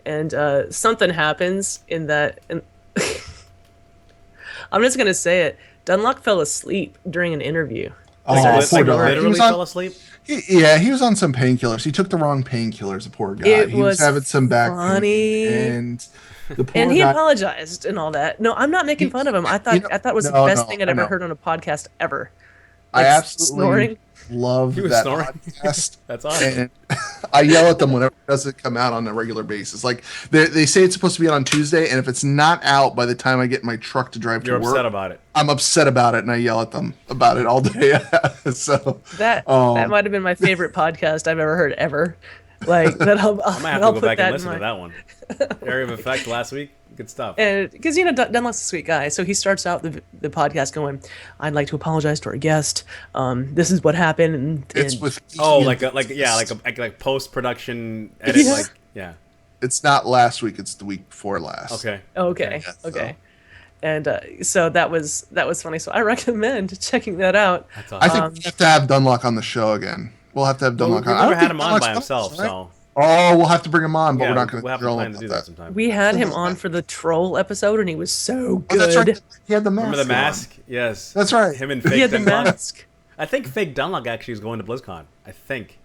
and something happens in that. And I'm just gonna say it. Dunlock fell asleep during an interview. Like guy. literally fell asleep. He was on some painkillers. He took the wrong painkillers. The poor guy. He was having some back funny. pain, and the poor And he guy. apologized and all that. No, I'm not making fun of him. I thought it was the best thing I'd ever heard on a podcast ever. I Like, absolutely snoring. love He was that snoring. podcast. That's awesome. And I yell at them whenever it doesn't come out on a regular basis. Like they say it's supposed to be out on Tuesday, and if it's not out by the time I get in my truck to drive You're to work, upset about it. I'm upset about it, and I yell at them about it all day. So That might have been my favorite podcast I've ever heard ever. Like that, I might have to go back and listen to that one. Area of Effect last week. Good stuff. And because Dunlop's a sweet guy, so he starts out the podcast going, "I'd like to apologize to our guest. This is what happened." And it's with like post production edit. Yeah. Like yeah. It's not last week. It's the week before last. Okay. okay. so- And so that was funny. So I recommend checking that out. That's I awesome. think we have to have Dunlock on the show again. We'll have to have Well, Dunlock we've on. I never don't had think him on Dunlock's by on, himself, right? so Oh, we'll have to bring him on, but yeah, we're not going we'll to have to drill plan him to do about that sometime. We had him on for the troll episode, and he was so Oh, good. that's right. He had the mask. Remember the on. mask? Yes. That's right. Him and He Fake had the Dunlock. mask. I think Fake Dunlock actually is going to BlizzCon. I think.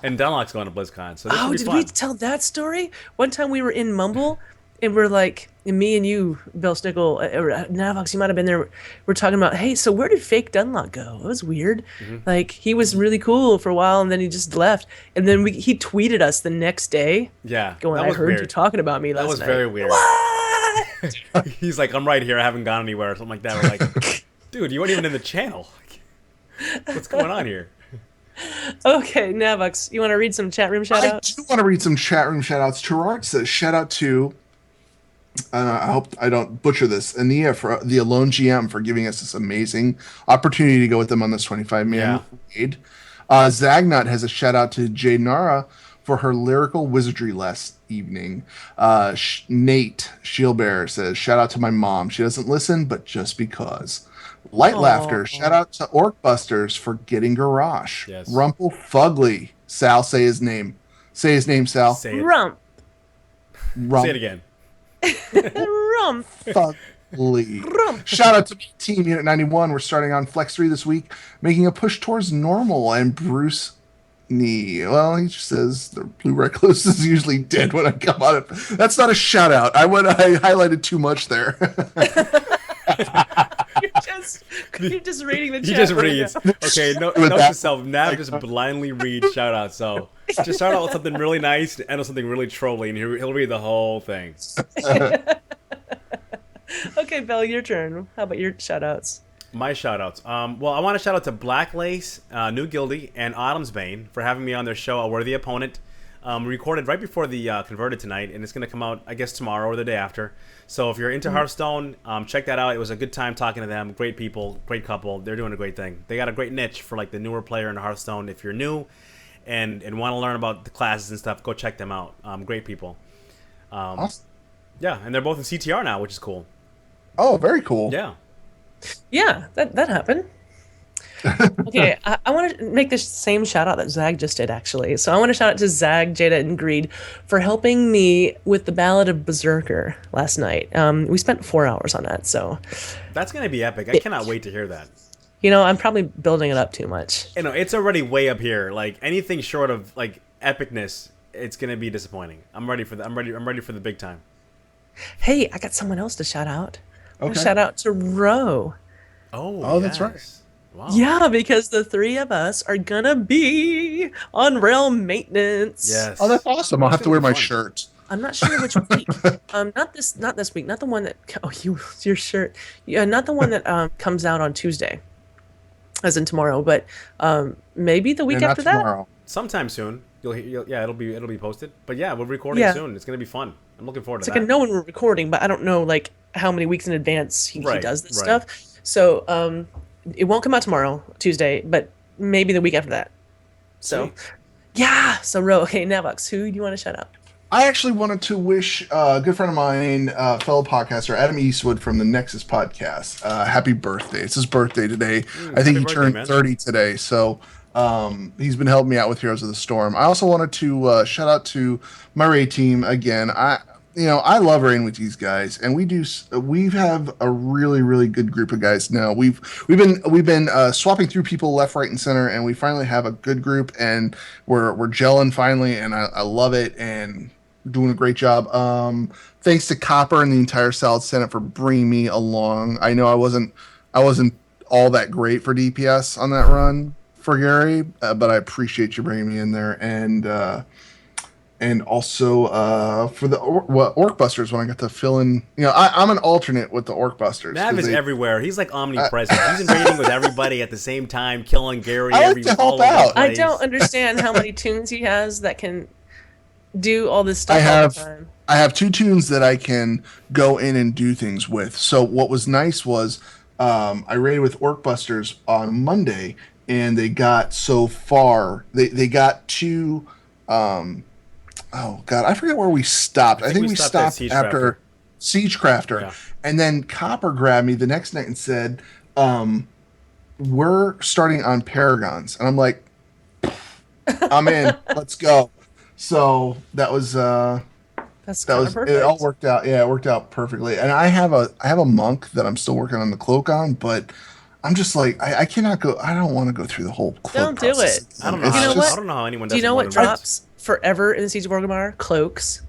And Dunlock's going to BlizzCon, so this should Oh, be did fun. we tell that story? One time we were in Mumble, and we're like, and me and you, Belshnickle, Navox, you might have been there. We're talking about, hey, so where did Fake Dunlock go? It was weird. Like, he was really cool for a while, and then he just left. And then he tweeted us the next day, Yeah, going, that I was heard weird. you talking about me last That was night. very weird. What? He's like, I'm right here. I haven't gone anywhere, or something like that. We're like, dude, you weren't even in the channel. What's going on here? Okay, Navox, you want to read some chat room shout I outs? do want to read some chat room shout outs. Turarts says, shout out to, I hope I don't butcher this, Ania for the Alone GM for giving us this amazing opportunity to go with them on this 25-man raid. Zagnut has a shout out to Jade Nara for her lyrical wizardry last evening. Nate Shieldbearer says, shout out to my mom. She doesn't listen, but just because. Light Laughter, shout out to Orcbusters for getting Garage. Yes. Rumple Fugly. Sal, say his name. Say his name, Sal. Say it. Rump. Rump Say it again. Rump. Fugly. Shout out to Team Unit 91. We're starting on Flex 3 this week, making a push towards normal. And Bruce Nee. Well, he just says the blue recluse is usually dead when I come on it. That's not a shout out. I highlighted too much there. You're just reading the chat. He just right reads. now. Okay, note to self. Nav just blindly reads shout outs. So just start out with something really nice and end with something really trolly, and he'll read the whole thing. Okay, Belle, your turn. How about your shout outs? My shout outs. Well, I want to shout out to Black Lace, New Guildy, and Autumn's Bane for having me on their show, A Worthy Opponent. We recorded right before the Converted tonight, and it's going to come out, I guess, tomorrow or the day after. So if you're into Hearthstone, check that out. It was a good time talking to them. Great people, great couple. They're doing a great thing. They got a great niche for like the newer player in Hearthstone. If you're new and want to learn about the classes and stuff, go check them out. Great people. Awesome. Yeah, and they're both in CTR now, which is cool. Oh, very cool. Yeah. Yeah, that happened. Okay, I want to make this same shout out that Zag just did, actually. So I want to shout out to Zag, Jada, and Greed for helping me with the Ballad of Berserker last night. We spent 4 hours on that, so That's going to be epic. I cannot wait to hear that. I'm probably building it up too much. It's already way up here. Like anything short of like epicness it's gonna be disappointing. I'm ready for I'm ready for the big time. Hey, I got someone else to shout out. Okay. Shout out to Ro. Oh, that's right. Wow. Yeah, because the three of us are gonna be on rail maintenance. Yes. Oh, that's awesome. I'll have to wear my shirt. I'm not sure which week. Not this week. Not the one that. Oh, your shirt. Yeah, not the one that comes out on Tuesday, as in tomorrow. But maybe the week after that. Sometime soon. It'll be posted. But yeah, we're recording soon. It's gonna be fun. I'm looking forward to that. It's like I know when we're recording, but I don't know like how many weeks in advance he does this stuff. So it won't come out tomorrow, Tuesday, but maybe the week after that. So Sweet. yeah. So okay, Navox, who do you want to shout out? I actually wanted to wish a good friend of mine, fellow podcaster, Adam Eastwood from the Nexus podcast, happy birthday. It's his birthday today. I think he turned 30 today, so he's been helping me out with Heroes of the Storm. I also wanted to shout out to my raid team again. I love raiding with these guys, and we have a really, really good group of guys now. We've been swapping through people left, right, and center, and we finally have a good group, and we're gelling finally, and I love it, and we're doing a great job. Thanks to Copper and the entire Solid Senate for bringing me along. I know I wasn't all that great for DPS on that run for Gary, but I appreciate you bringing me in there, and also for the Orc Busters when I got to fill in. I'm an alternate with the Orc Busters. Nav is everywhere. He's like omnipresent. He's in raiding with everybody at the same time, killing Gary. I like to help out. I don't understand how many tunes he has that can do all this stuff all the time. I have 2 tunes that I can go in and do things with. So what was nice was I raided with Orc Busters on Monday, and they got so far. They got to oh god, I forget where we stopped. I think we stopped after Siege Crafter. And then Copper grabbed me the next night and said, we're starting on Paragons. And I'm like, I'm in. Let's go. So that was perfect. It all worked out. Yeah, it worked out perfectly. And I have a monk that I'm still working on the cloak on, but I'm just like, I cannot go. I don't want to go through the whole cloak process. Do it. I don't know. I don't know how anyone does. Do you know what drops forever in the Siege of Orgrimmar? Cloaks.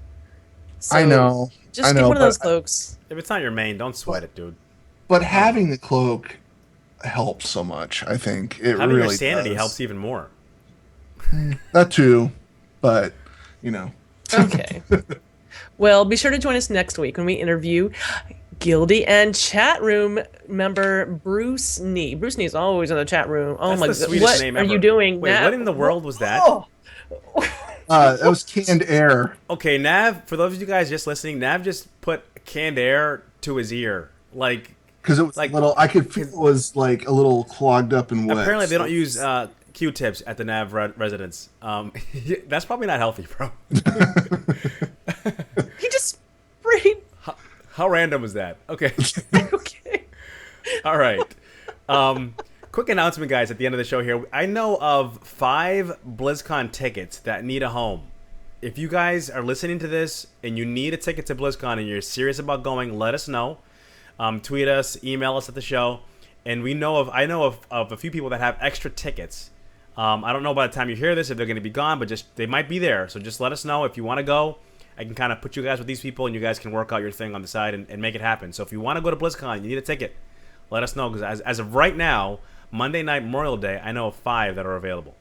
So I know. Just get one of those cloaks. If it's not your main, don't sweat it, dude. But having the cloak helps so much. I think it having really your sanity does. helps even more. That too, but Okay. Well, be sure to join us next week when we interview Guildie and chat room member Bruce Nee. Bruce Nee is always in the chat room. Oh my god, what are you doing? Wait, what in the world was that? That was canned air. Okay, Nav, for those of you guys just listening, Nav just put canned air to his ear. Because it was like a little, I could feel it was like a little clogged up and wet. Apparently they don't use Q-tips at the Nav residence. That's probably not healthy, bro. He just sprayed. How random was that? Okay. Okay. All right. Quick announcement, guys, at the end of the show here. I know of 5 BlizzCon tickets that need a home. If you guys are listening to this and you need a ticket to BlizzCon and you're serious about going, let us know. Tweet us, email us at the show. And I know of a few people that have extra tickets. I don't know by the time you hear this if they're going to be gone, but they might be there. So just let us know if you want to go. I can kind of put you guys with these people, and you guys can work out your thing on the side and make it happen. So if you want to go to BlizzCon, you need a ticket, let us know. Because as of right now, Monday night, Memorial Day, I know of 5 that are available.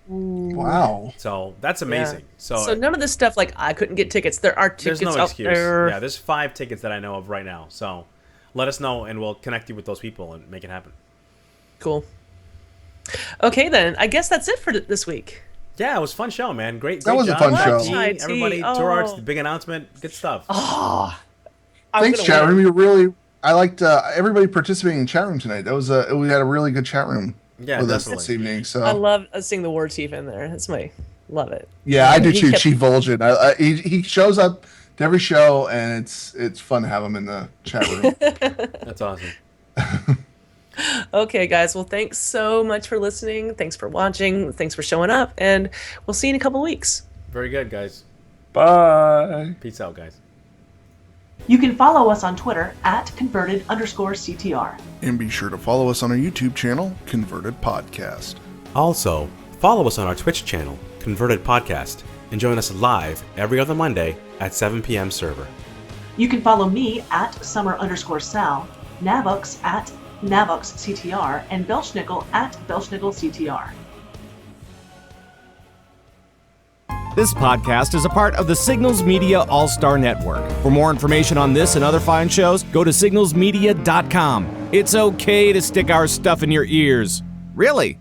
Wow. So that's amazing. Yeah. So none of this stuff like I couldn't get tickets. There are tickets there's no out excuse. there. Yeah, there's 5 tickets that I know of right now. So let us know, and we'll connect you with those people and make it happen. Cool. Okay, then. I guess that's it for this week. Yeah, it was a fun show, man. Great That was job. a fun show. Chaithi, everybody, Turarts, the big announcement. Good stuff. Oh, thanks, chat room. I liked everybody participating in chat room tonight. That was we had a really good chat room with us this evening. So I love seeing the war chief in there. Love it. Yeah, I do too. Chief Vol'jin. He shows up to every show, and it's fun to have him in the chat room. That's awesome. Okay, guys. Well, thanks so much for listening. Thanks for watching. Thanks for showing up. And we'll see you in a couple weeks. Very good, guys. Bye. Peace out, guys. You can follow us on Twitter @converted_CTR. And be sure to follow us on our YouTube channel, Converted Podcast. Also, follow us on our Twitch channel, Converted Podcast. and join us live every other Monday at 7 p.m. server. You can follow me at summer_sal, Navox at NavoxCTR, and Belshnickle at BelshnickleCTR. This podcast is a part of the Signals Media All-Star Network. For more information on this and other fine shows, go to signalsmedia.com. It's okay to stick our stuff in your ears. Really.